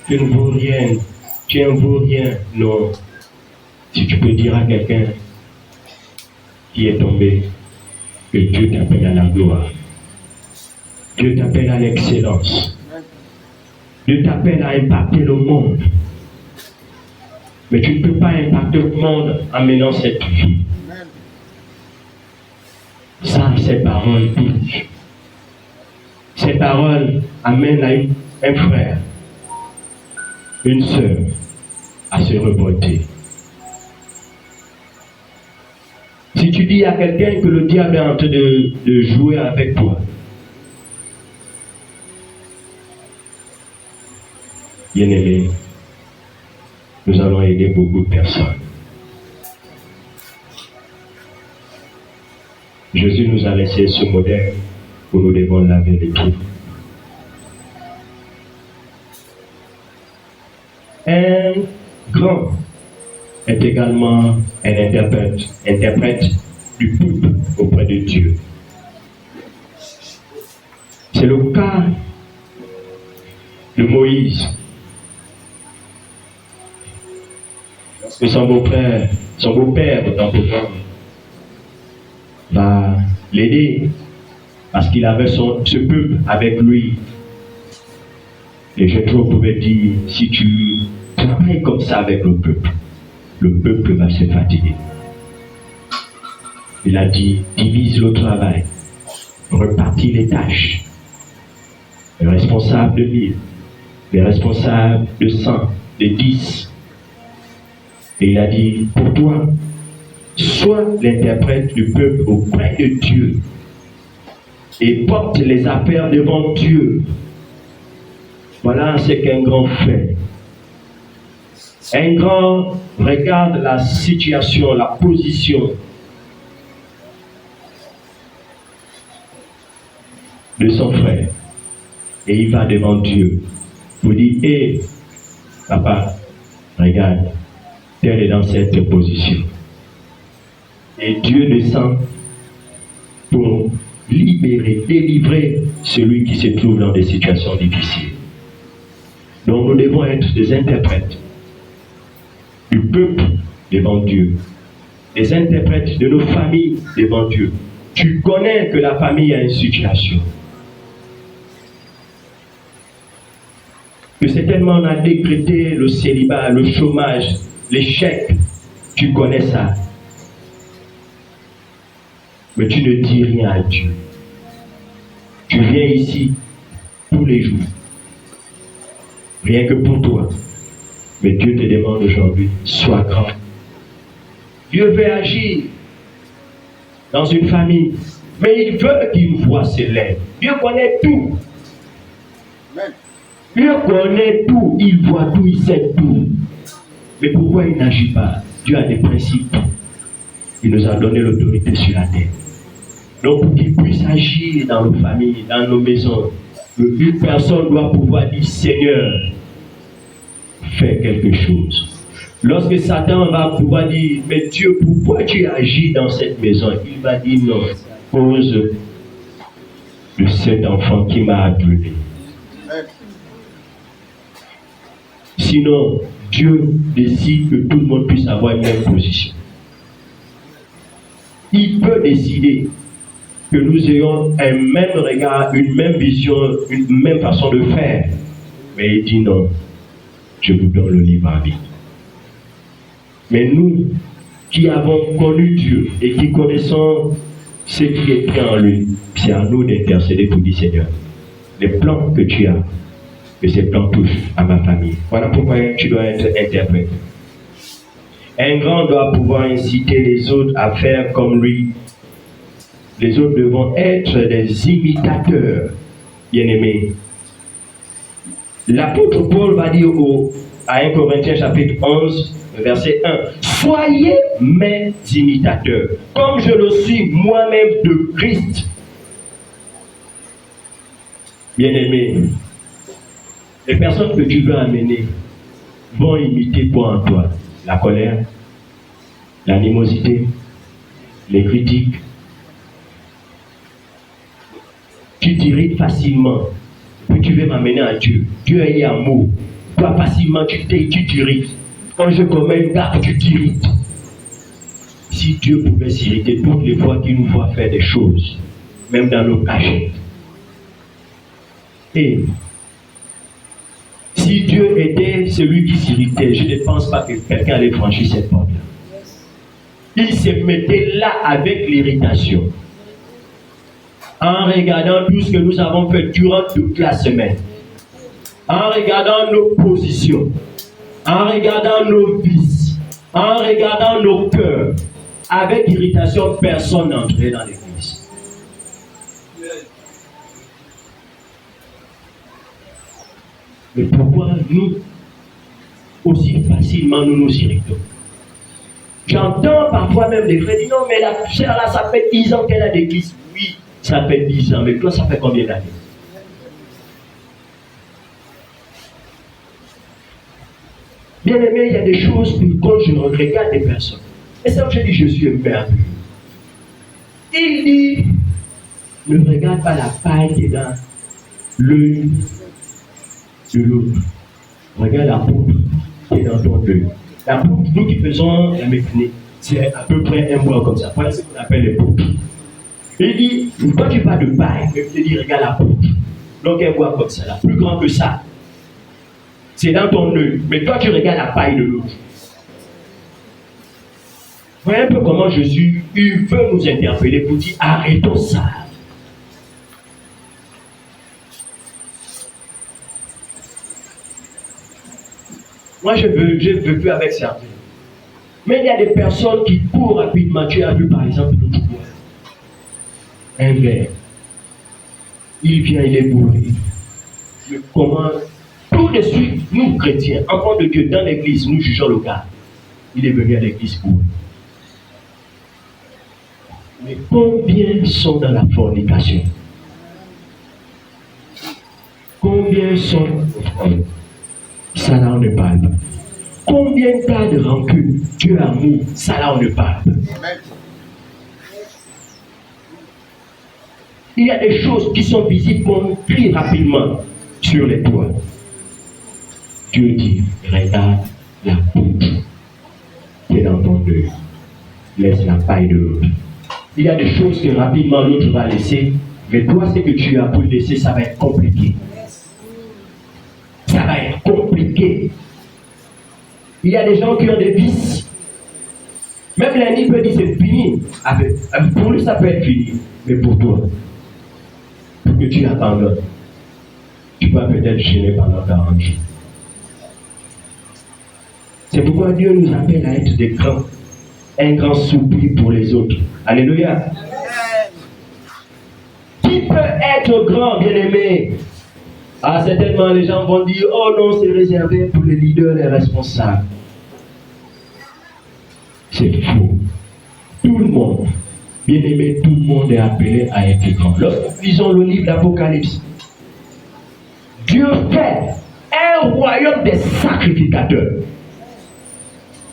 tu ne vaux rien, tu ne vaux rien. Non. Si tu peux dire à quelqu'un qui est tombé que Dieu t'appelle à la gloire, Dieu t'appelle à l'excellence, Dieu t'appelle à impacter le monde. Mais tu ne peux pas impacter le monde en menant cette vie. Ça, ces paroles touchent. Ces paroles amènent à un frère, une sœur, à se revolter. Si tu dis à quelqu'un que le diable est en train de jouer avec toi, bien-aimé, nous allons aider beaucoup de personnes. Jésus nous a laissé ce modèle où nous devons laver les pieds. Un grand est également un interprète du peuple auprès de Dieu. C'est le cas de Moïse. Que son beau-père, autant pour moi, va l'aider parce qu'il avait ce peuple avec lui. Et Jétro pouvait dire, si tu travailles comme ça avec le peuple va se fatiguer. Il a dit, divise le travail, repartis les tâches. Les responsables de 1000, les responsables de 100, de 10. Et il a dit, pour toi, sois l'interprète du peuple auprès de Dieu et porte les affaires devant Dieu. Voilà ce qu'un grand fait. Un grand regarde la situation, la position de son frère et il va devant Dieu pour dire, hé, papa, regarde, tel est dans cette position. Et Dieu descend pour libérer, délivrer celui qui se trouve dans des situations difficiles. Donc nous devons être des interprètes du peuple devant Dieu, des interprètes de nos familles devant Dieu. Tu connais que la famille a une situation. Que certainement on a décrété le célibat, le chômage, l'échec. Tu connais ça. Mais tu ne dis rien à Dieu. Tu viens ici tous les jours. Rien que pour toi. Mais Dieu te demande aujourd'hui, sois grand. Dieu veut agir dans une famille. Mais il veut qu'une voix s'élève. Dieu connaît tout. Dieu connaît tout. Il voit tout, il sait tout. Mais pourquoi il n'agit pas? Dieu a des principes. Il nous a donné l'autorité sur la terre. Donc pour qu'il puisse agir dans nos familles, dans nos maisons, une personne doit pouvoir dire, Seigneur, fais quelque chose. Lorsque Satan va pouvoir dire, mais Dieu, pourquoi tu agis dans cette maison? Il va dire non, à cause de cet enfant qui m'a appelé. Sinon, Dieu décide que tout le monde puisse avoir une même position. Il peut décider que nous ayons un même regard, une même vision, une même façon de faire. Mais il dit non, je vous donne le libre arbitre. Mais nous, qui avons connu Dieu et qui connaissons ce qui est pris en lui, c'est à nous d'intercéder pour dire, Seigneur, les plans que tu as, que ces plans touchent à ma famille. Voilà pourquoi tu dois être interprète. Un grand doit pouvoir inciter les autres à faire comme lui. Les autres devront être des imitateurs, bien-aimés. L'apôtre Paul va dire à 1 Corinthiens chapitre 11, verset 1, Soyez mes imitateurs, comme je le suis moi-même de Christ. Bien-aimé, les personnes que tu veux amener vont imiter quoi en toi? La colère, l'animosité, les critiques. Tu t'irrites facilement, puis tu veux m'amener à Dieu. Dieu est amour. Toi, facilement, tu t'irrites. Quand je commets une gaffe, tu t'irrites. Si Dieu pouvait s'irriter toutes les fois qu'il nous voit faire des choses, même dans nos cachettes. Et si Dieu était celui qui s'irritait, je ne pense pas que quelqu'un allait franchir cette porte-là. Il se mettait là avec l'irritation. En regardant tout ce que nous avons fait durant toute la semaine, en regardant nos positions, en regardant nos vices, en regardant nos cœurs, avec irritation, personne n'entrait dans l'église. Mais pourquoi nous, aussi facilement, nous nous irritons? J'entends parfois même des frères dire non, mais la sœur là, ça fait 10 ans qu'elle a d'église. Oui, ça fait 10 ans, mais toi, ça fait combien d'années? Bien aimé, il y a des choses que quand je regarde des personnes, et ça, je dis, je suis merveilleux. Il dit, ne regarde pas la paille qui est dans l'œil de l'autre. Regarde la poutre qui est dans ton œil. La poutre, nous qui faisons la mécanique, c'est à peu près un mois comme ça. Voilà ce qu'on appelle les poutres. Il dit, quand tu parles de paille, il te dit, regarde la poutre. Donc, un bois comme ça, là, plus grand que ça. C'est dans ton œil. Mais toi, tu regardes la paille de l'autre. Voyez un peu comment Jésus, il veut nous interpeller pour dire, arrêtons ça. Moi, je veux plus avec certains. Mais il y a des personnes qui courent rapidement. Tu as vu, par exemple, l'autre bois. Un verre. Il vient, il est bourré. Mais comment? Tout de suite, nous, chrétiens, enfants de Dieu, dans l'église, nous jugeons le gars. Il est venu à l'église pour. Mais combien sont dans la fornication? Combien sont ça là on ne parle pas. Combien de cas de rancune, Dieu amour, ça là on ne parle pas. Il y a des choses qui sont visibles qu'on crie rapidement sur les toits. Dieu dit, regarde la poutre qui est dans ton œil. Laisse la paille de l'autre. Il y a des choses que rapidement l'autre va laisser, mais toi, ce que tu as pour laisser, ça va être compliqué. Ça va être compliqué. Il y a des gens qui ont des vices. Même lundi peut dire c'est fini. Pour lui, ça peut être fini. Mais pour toi, pour que tu abandonnes, tu vas peut-être gêner pendant 40 jours. C'est pourquoi Dieu nous appelle à être des grands. Un grand soupir pour les autres. Alléluia. Qui peut être grand, bien-aimé? Ah, certainement, les gens vont dire, oh non, c'est réservé pour les leaders, les responsables. C'est faux. Tout le monde, bien-aimé, tout le monde est appelé à être grand. Lorsque nous lisons le livre d'Apocalypse, Dieu fait un royaume des sacrificateurs.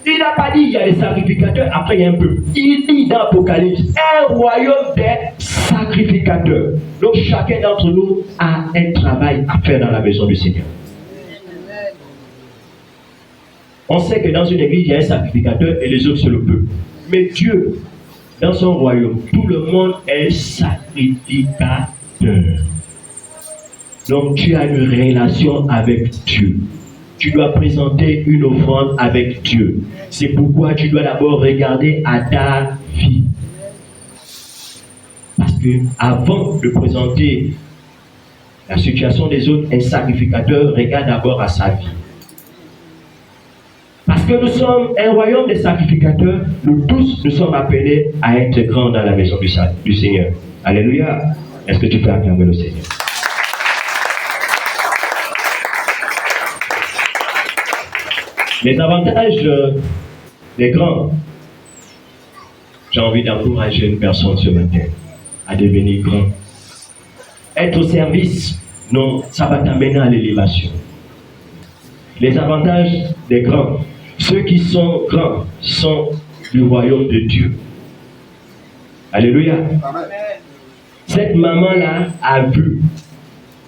Il n'a pas dit il y a des sacrificateurs, après il y a un peuple. Il dit dans l'Apocalypse, un royaume des sacrificateurs. Donc chacun d'entre nous a un travail à faire dans la maison du Seigneur. On sait que dans une église, il y a un sacrificateur et les autres c'est le peuple. Mais Dieu, dans son royaume, tout le monde est sacrificateur. Donc tu as une relation avec Dieu. Tu dois présenter une offrande avec Dieu. C'est pourquoi tu dois d'abord regarder à ta vie. Parce que avant de présenter la situation des autres, un sacrificateur regarde d'abord à sa vie. Parce que nous sommes un royaume de sacrificateurs, nous tous nous sommes appelés à être grands dans la maison du Seigneur. Alléluia. Est-ce que tu peux acclamer le Seigneur? Les avantages Les grands, j'ai envie d'encourager une personne ce matin à devenir grand. Être au service, non, ça va t'amener à l'élévation. Les avantages des grands, ceux qui sont grands sont du royaume de Dieu. Alléluia. Amen. Cette maman-là a vu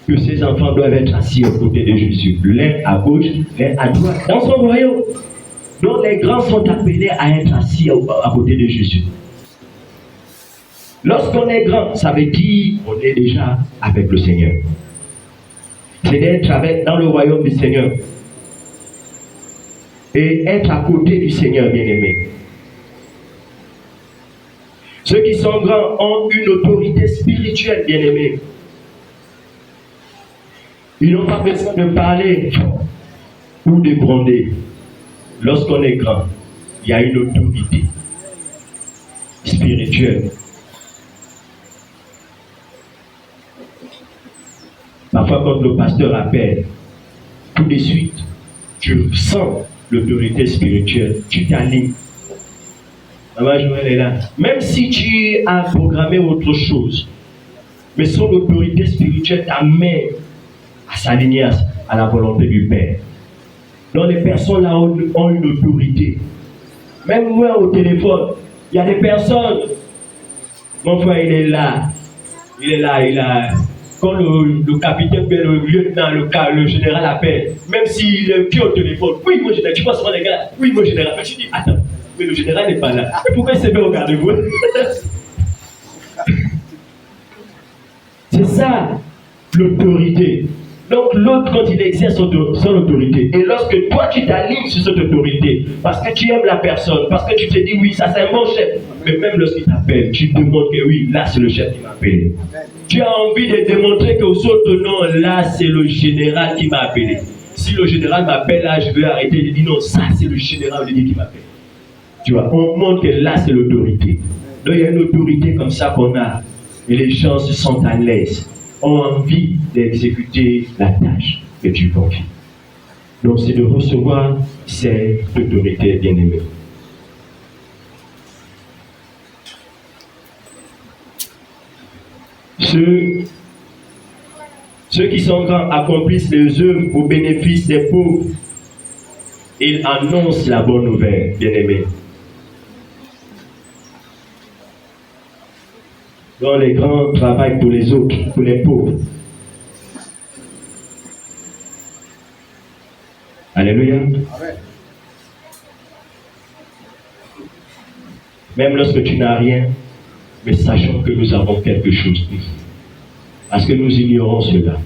que ses enfants doivent être assis aux côtés de Jésus, l'un à gauche, l'un à droite, dans son royaume. Donc les grands sont appelés à être assis à côté de Jésus. Lorsqu'on est grand, ça veut dire qu'on est déjà avec le Seigneur. C'est d'être dans le royaume du Seigneur. Et être à côté du Seigneur bien-aimé. Ceux qui sont grands ont une autorité spirituelle bien-aimée. Ils n'ont pas besoin de parler ou de gronder. Lorsqu'on est grand, il y a une autorité spirituelle. Parfois, quand le pasteur appelle, tout de suite, tu sens l'autorité spirituelle, tu t'alignes. Maman Joël est là. Même si tu as programmé autre chose, mais son autorité spirituelle t'amène à s'aligner à la volonté du Père. Donc les personnes là ont une autorité. Même moi au téléphone, il y a des personnes. Mon frère il est là. Quand le capitaine, le lieutenant, le général appelle, même s'il est plus au téléphone, oui, mon général, tu vois souvent les gars, oui, mon général, mais tu dis, attends, mais le général n'est pas là. Mais pourquoi il s'est mis au garde-vous? C'est ça, l'autorité. Donc l'autre, quand il exerce son autorité, et lorsque toi tu t'alignes sur cette autorité, parce que tu aimes la personne, parce que tu te dis oui, ça c'est un bon chef, mais même lorsqu'il t'appelle, tu demandes que oui, là c'est le chef qui m'a appelé. Tu as envie de démontrer que aux autres non, là c'est le général qui m'a appelé. Si le général m'appelle là, je vais arrêter de dire non, ça c'est le général qui m'appelle. Tu vois, on montre que là c'est l'autorité. Donc il y a une autorité comme ça qu'on a, et les gens se sentent à l'aise, ont envie d'exécuter la tâche que tu confies. Donc c'est de recevoir cette autorité bien-aimée. Ceux qui sont grands accomplissent les œuvres au bénéfice des pauvres. Ils annoncent la bonne nouvelle, bien-aimés. Donc les grands travaillent pour les autres, pour les pauvres. Alléluia. Amen. Même lorsque tu n'as rien, mais sachons que nous avons quelque chose. Parce que nous ignorons cela.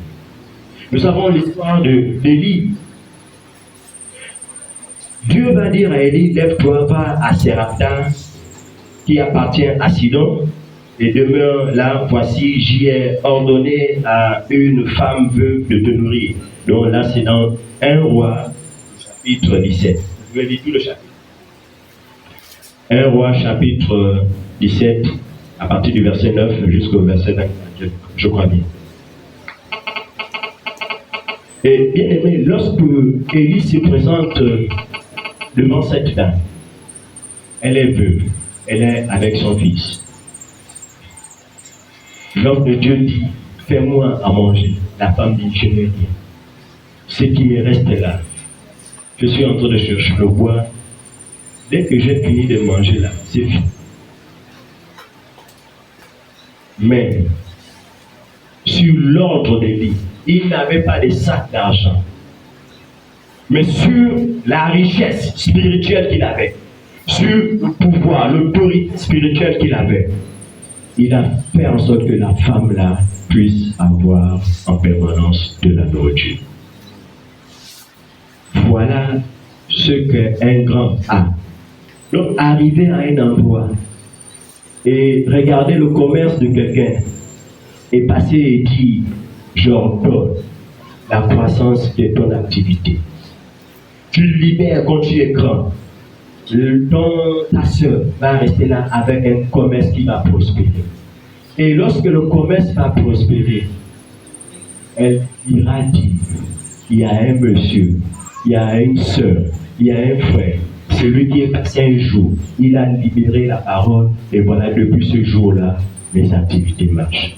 Nous avons l'histoire d'Élie. Dieu va dire à Élie, lève-toi, va à Serapta, qui appartient à Sidon, et demeure là, voici, j'y ai ordonné à une femme veuve de te nourrir. Donc là, c'est dans 1 Roi, chapitre 17. Vous pouvez lire tout le chapitre. 1 Roi, chapitre 17, à partir du verset 9 jusqu'au verset 24, je crois bien. Et bien aimé, lorsque Élie se présente devant cette dame, elle est veuve, elle est avec son fils. L'homme de Dieu dit, fais-moi à manger. La femme dit, je n'ai rien. Ce qui me reste là, je suis en train de chercher le bois. Dès que j'ai fini de manger là, c'est fini. Mais, sur l'ordre d'Élie, il n'avait pas de sac d'argent. Mais sur la richesse spirituelle qu'il avait, sur le pouvoir, l'autorité spirituelle qu'il avait, il a fait en sorte que la femme-là puisse avoir en permanence de la nourriture. Voilà ce qu'un grand a. Donc, arriver à un endroit et regarder le commerce de quelqu'un et passer et dire, j'ordonne la croissance de ton activité. Tu libères quand tu es grand. Ta soeur va rester là avec un commerce qui va prospérer. Et lorsque le commerce va prospérer, elle ira dire, il y a un monsieur, il y a une soeur, il y a un frère, celui qui est passé un jour, il a libéré la parole, et voilà, depuis ce jour-là, mes activités marchent.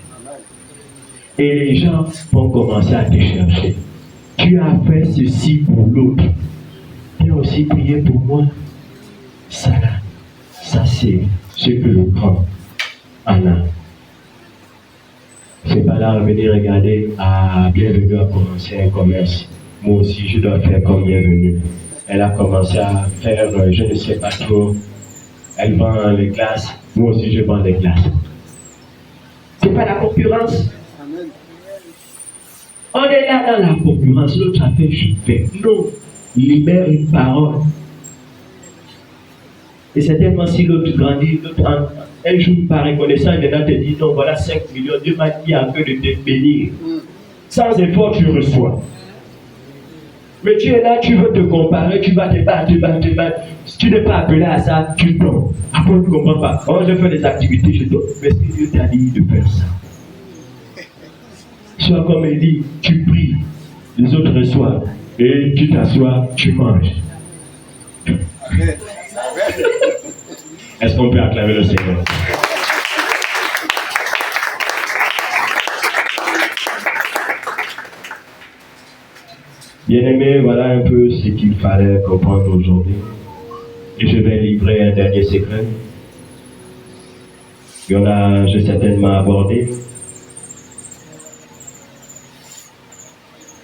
Et les gens vont commencer à te chercher. Tu as fait ceci pour l'autre. Tu as aussi prié pour moi. Ça là, ça c'est ce que le grand en a. C'est pas là venir regarder, ah, bienvenue à commencer un commerce. Moi aussi, je dois faire comme bienvenue. Elle a commencé à faire, je ne sais pas trop, elle vend les glaces. Moi aussi, je vends les glaces. C'est pas la concurrence. On est là dans la concurrence. L'autre a fait, je fais. Non, libère une parole. Et certainement, si l'autre grandit, l'autre un jour, par reconnaissant, maintenant te dit, non, voilà 5 millions, Dieu m'a dit un peu de te bénir. Sans effort, tu reçois. Mais tu es là, tu veux te comparer, tu vas te battre. Si tu n'es pas appelé à ça, tu tombes. Après, tu ne comprends pas. Oh, je fais des activités, je tombe. Mais est-ce que Dieu t'a dit de faire ça? Soit comme il dit, tu pries, les autres reçoivent. Et tu t'assois, tu manges. Est-ce qu'on peut acclamer le Seigneur? Bien-aimés, voilà un peu ce qu'il fallait comprendre aujourd'hui. Et je vais livrer un dernier secret. Il y en a, j'ai certainement abordé.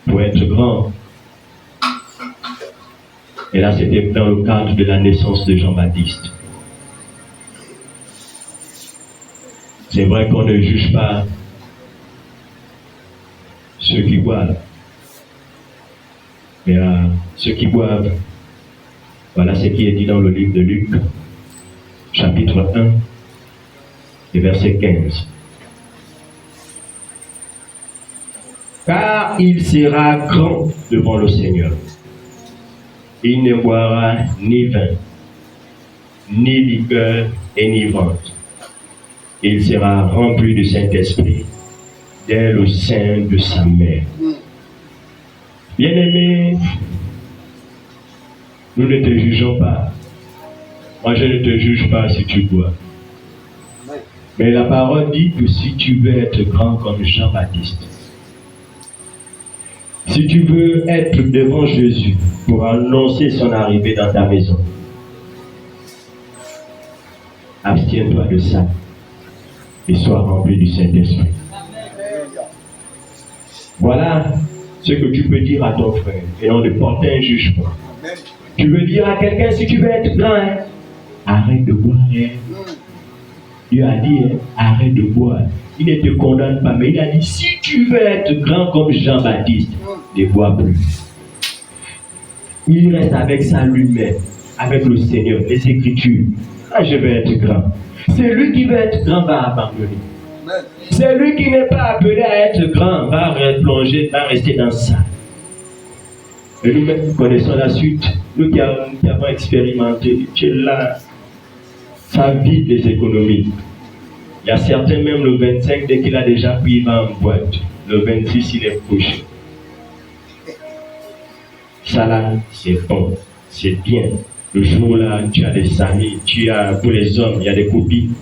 Pour être grand. Et là, c'était dans le cadre de la naissance de Jean-Baptiste. C'est vrai qu'on ne juge pas ceux qui boivent. Mais ceux qui boivent, voilà ce qui est dit dans le livre de Luc, chapitre 1, et verset 15. Car il sera grand devant le Seigneur. Il ne boira ni vin, ni liqueur enivrante. Il sera rempli du Saint-Esprit dès le sein de sa mère. Bien-aimé, nous ne te jugeons pas. Moi, je ne te juge pas si tu bois. Mais la parole dit que si tu veux être grand comme Jean-Baptiste, si tu veux être devant Jésus pour annoncer son arrivée dans ta maison, abstiens-toi de ça et sois rempli du Saint-Esprit. Voilà ce que tu peux dire à ton frère et non de porter un jugement. Tu veux dire à quelqu'un, si tu veux être grand, arrête de boire. Dieu a dit, arrête de boire. Il ne te condamne pas, mais il a dit, si tu veux être grand comme Jean-Baptiste, ne bois plus. Il reste avec ça lui-même, avec le Seigneur, les Écritures. Ah, je vais être grand. C'est lui qui veut être grand va abandonner. C'est lui qui n'est pas appelé à être grand va replonger, va rester dans ça. Et nous connaissons la suite. Nous qui avons expérimenté, là, ça vide les économies. Il y a certains, même le 25, dès qu'il a déjà pris, il va en boîte. Le 26, il est couché. Ça là, c'est bon, c'est bien. Le jour-là, tu as des amis, tu as, pour les hommes, il y a des copines.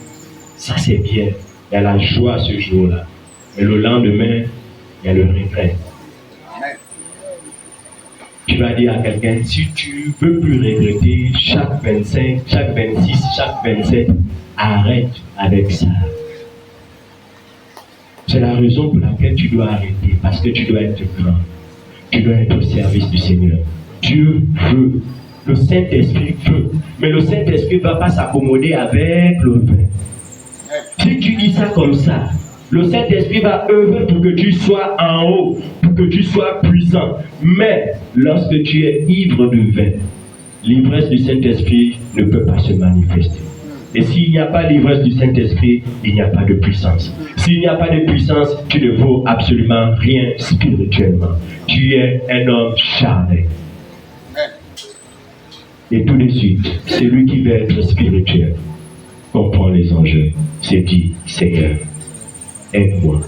Ça, c'est bien. Il y a la joie ce jour-là. Mais le lendemain, il y a le regret. Tu vas dire à quelqu'un, si tu ne veux plus regretter chaque 25, chaque 26, chaque 27, arrête avec ça. C'est la raison pour laquelle tu dois arrêter, parce que tu dois être grand. Tu dois être au service du Seigneur. Dieu veut. Le Saint-Esprit veut. Mais le Saint-Esprit ne va pas s'accommoder avec le vin. Si tu dis ça comme ça, le Saint-Esprit va œuvrer pour que tu sois en haut, pour que tu sois puissant. Mais lorsque tu es ivre de vin, l'ivresse du Saint-Esprit ne peut pas se manifester. Et s'il n'y a pas l'ivresse du Saint-Esprit, il n'y a pas de puissance. S'il n'y a pas de puissance, tu ne vaux absolument rien spirituellement. Tu es un homme charnel. Et tout de suite, celui qui veut être spirituel comprend les enjeux. C'est dit, Seigneur, aide-moi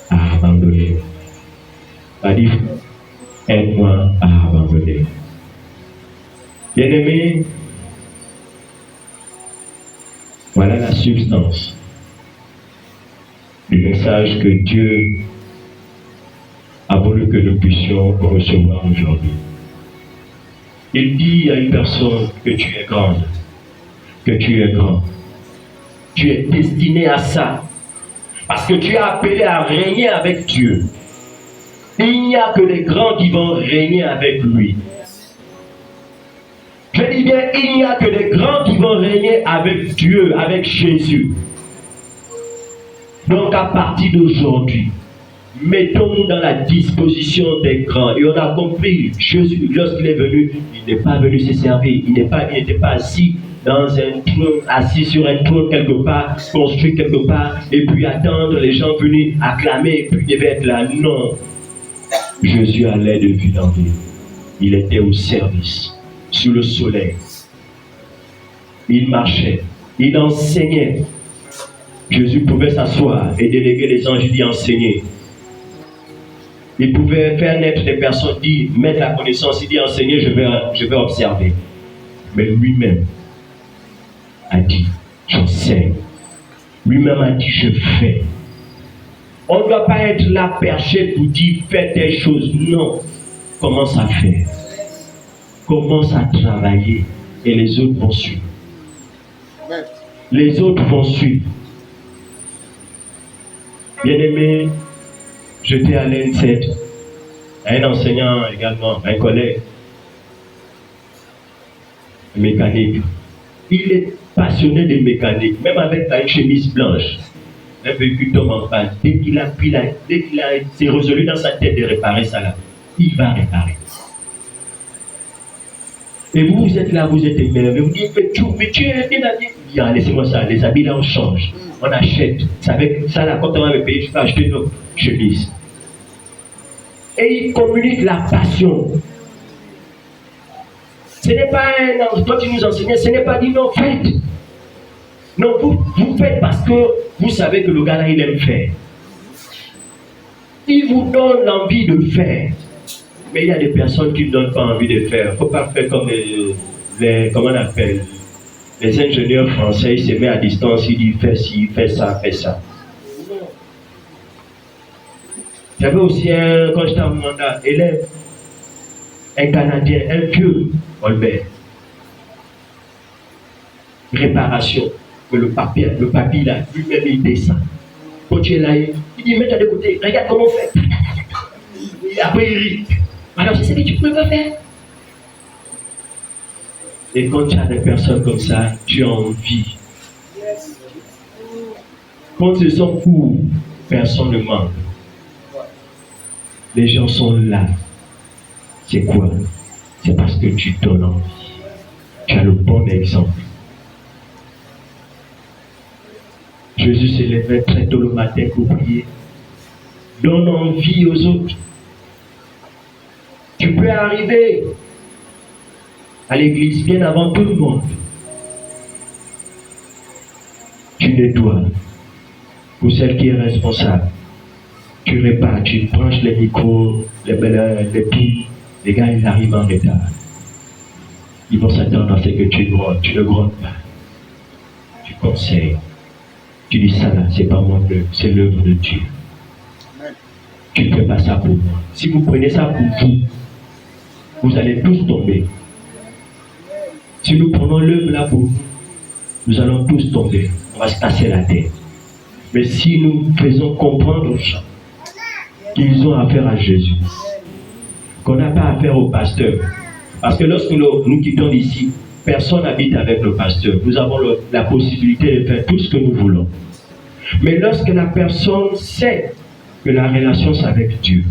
à abandonner. Pas dit, aide-moi à abandonner. Bien-aimés, voilà la substance du message que Dieu a voulu que nous puissions recevoir aujourd'hui. Il dit à une personne que tu es grande, que tu es grand. Tu es destiné à ça. Parce que tu es appelé à régner avec Dieu. Il n'y a que les grands qui vont régner avec lui. Je dis bien, il n'y a que les grands qui vont régner avec Dieu, avec Jésus. Donc à partir d'aujourd'hui, mettons-nous dans la disposition des grands. Et on a compris, Jésus, lorsqu'il est venu, il n'est pas venu se servir. Il n'était pas assis dans un trône, assis sur un trône quelque part, construit quelque part, et puis attendre les gens venus acclamer, et puis il devait être là. Non. Jésus allait de ville en ville. Il était au service, sous le soleil. Il marchait, il enseignait. Jésus pouvait s'asseoir et déléguer les anges d'y enseigner. Il pouvait faire naître des personnes, dire, mettre la connaissance, il dit enseigner, je vais observer. Mais lui-même a dit, j'enseigne. Lui-même a dit, je fais. On ne doit pas être là perché pour dire, fais des choses. Non. Commence à faire. Commence à travailler. Et les autres vont suivre. Les autres vont suivre. Bien-aimé, j'étais à l'N7, un enseignant également, un collègue, mécanique. Il est passionné de mécanique, même avec une chemise blanche. Un véhicule tombe en panne. Dès qu'il s'est résolu dans sa tête de réparer ça là, il va réparer. Et vous êtes là, vous êtes énervé, vous dites, mais tu es bien habillé. Ah, laissez-moi ça, les habits là on change, on achète. C'est avec ça là, quand on va me payer, je peux acheter nos chemises. Et il communique la passion. Ce n'est pas un, toi qui nous enseignais, ce n'est pas dit non, faites. Non, vous faites parce que vous savez que le gars là, il aime faire. Il vous donne l'envie de faire. Mais il y a des personnes qui ne donnent pas envie de faire. Il ne faut pas faire comme comment on appelle, les ingénieurs français, ils se mettent à distance, ils disent fais ci, fais ça, fais ça. J'avais aussi quand j'étais en mandat, élève, un Canadien, un vieux, Olbert. Réparation. Que le papier là, lui-même il descend. Quand tu es là, il dit mets-toi de côté, regarde comment on fait. Et après il rit. Alors c'est ce que tu peux pas faire. Et quand tu as des personnes comme ça, tu as envie. Quand ils sont courts, personne ne manque. Les gens sont là. C'est quoi? C'est parce que tu donnes envie. Tu as le bon exemple. Jésus se levait très tôt le matin pour prier. Donne envie aux autres. Tu peux arriver à l'église bien avant tout le monde. Tu nettoies. Pour celle qui est responsable, tu répares, tu branches les micros, les piles. Les gars, ils arrivent en retard. Ils vont s'attendre à ce que tu grondes. Tu ne grondes pas. Tu conseilles. Tu dis ça là, c'est pas mon œuvre, c'est l'œuvre de Dieu. Tu ne fais pas ça pour moi. Si vous prenez ça pour vous, vous allez tous tomber. Si nous prenons l'œuvre là pour vous, nous allons tous tomber. On va se casser la tête. Mais si nous faisons comprendre aux gens qu'ils ont affaire à Jésus, qu'on n'a pas affaire au pasteur, parce que lorsque nous quittons d'ici, personne n'habite avec le pasteur. Nous avons la possibilité de faire tout ce que nous voulons. Mais lorsque la personne sait que la relation c'est avec Dieu,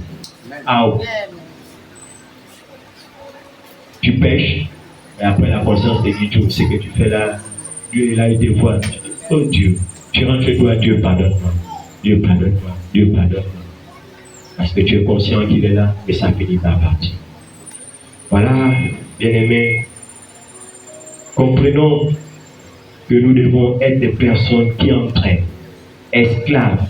tu pêches, et après la conscience te dit tout ce que tu fais là, Dieu est là, il te voit. Oh Dieu, tu rentres chez toi, Dieu pardonne-moi, Dieu pardonne-moi, Dieu pardonne-moi. Parce que tu es conscient qu'il est là et ça finit par partir. Voilà, bien-aimés, comprenons que nous devons être des personnes qui entraînent, esclaves.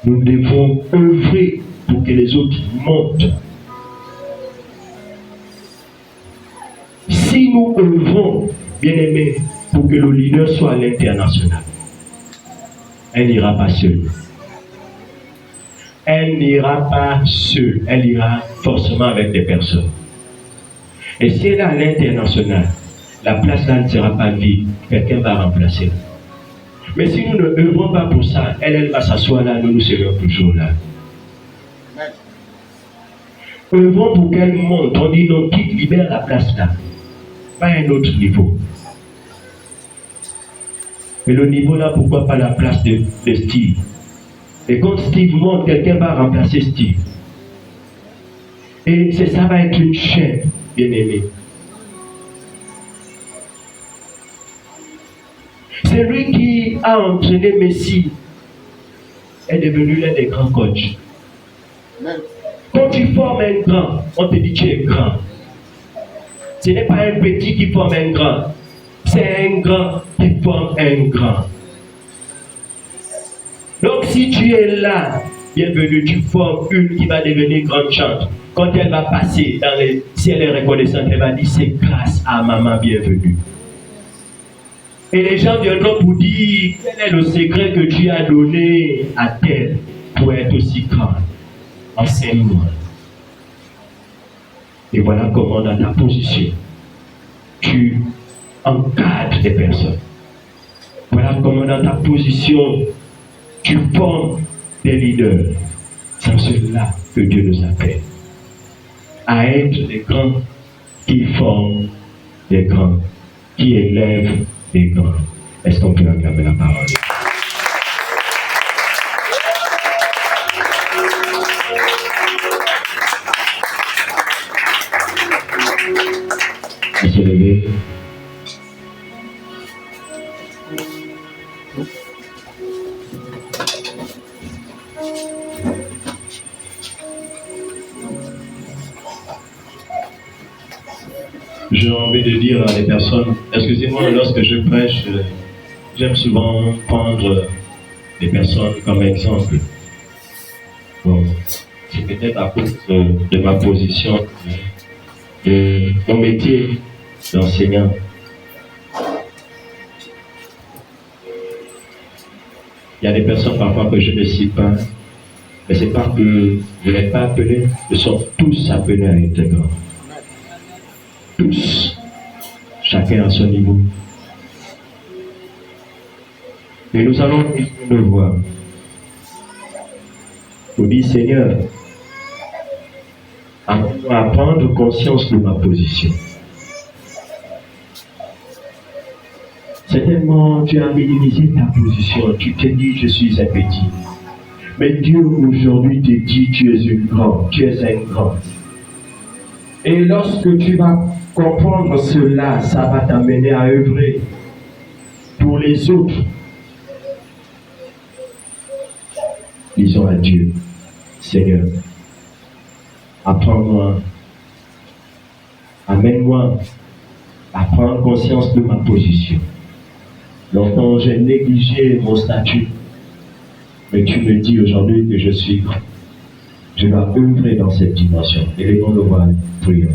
Nous devons œuvrer pour que les autres montent. nous œuvrons, bien aimés, pour que le leader soit à l'international, elle n'ira pas seule. Elle n'ira pas seule, elle ira forcément avec des personnes. Et si elle est à l'international, la place là ne sera pas vide, quelqu'un va remplacer. Mais si nous ne œuvrons pas pour ça, elle va s'asseoir là, nous serons toujours là. Œuvrons pour qu'elle monte, on dit non, quitte, libère la place là. Pas un autre niveau. Mais le niveau là, pourquoi pas la place de Steve? Et quand Steve monte, quelqu'un va remplacer Steve. Et ça va être une chaîne, bien aimé. C'est lui qui a entraîné Messi, est devenu l'un des grands coachs. Quand tu formes un grand, on te dit que tu es grand. Ce n'est pas un petit qui forme un grand, c'est un grand qui forme un grand. Donc si tu es là, bienvenue, tu formes une qui va devenir grande chante. Quand elle va passer dans les... Si elle est reconnaissante, elle va dire c'est grâce à maman, bienvenue. Et les gens viendront pour dire quel est le secret que tu as donné à tel pour être aussi grand. Enseigne-moi. Et voilà comment dans ta position, tu encadres des personnes. Voilà comment dans ta position, tu formes des leaders. C'est cela que Dieu nous appelle. À être des grands qui forment des grands, qui élèvent des grands. Est-ce qu'on peut acclamer la parole? On se lever. J'ai envie de dire à les personnes, excusez-moi, lorsque je prêche, j'aime souvent prendre des personnes comme exemple. Bon, c'est peut-être à cause de ma position, de mon métier d'enseignant. Il y a des personnes parfois que je ne cite pas, mais c'est pas que vous n'êtes pas appelés, ils sont tous appelés à être grands. Tous, chacun à son niveau. Et nous allons nous voir. Nous dit Seigneur, à prendre conscience de ma position. Certainement, tu as minimisé ta position, tu t'es dit je suis un petit. Mais Dieu aujourd'hui te dit tu es une grande, tu es un grand. Et lorsque tu vas comprendre cela, ça va t'amener à œuvrer pour les autres. Disons à Dieu, Seigneur, apprends-moi, amène-moi à prendre conscience de ma position. Longtemps j'ai négligé mon statut, mais tu me dis aujourd'hui que je suis grand. Je dois œuvrer dans cette dimension. Et les gens le voient, prions.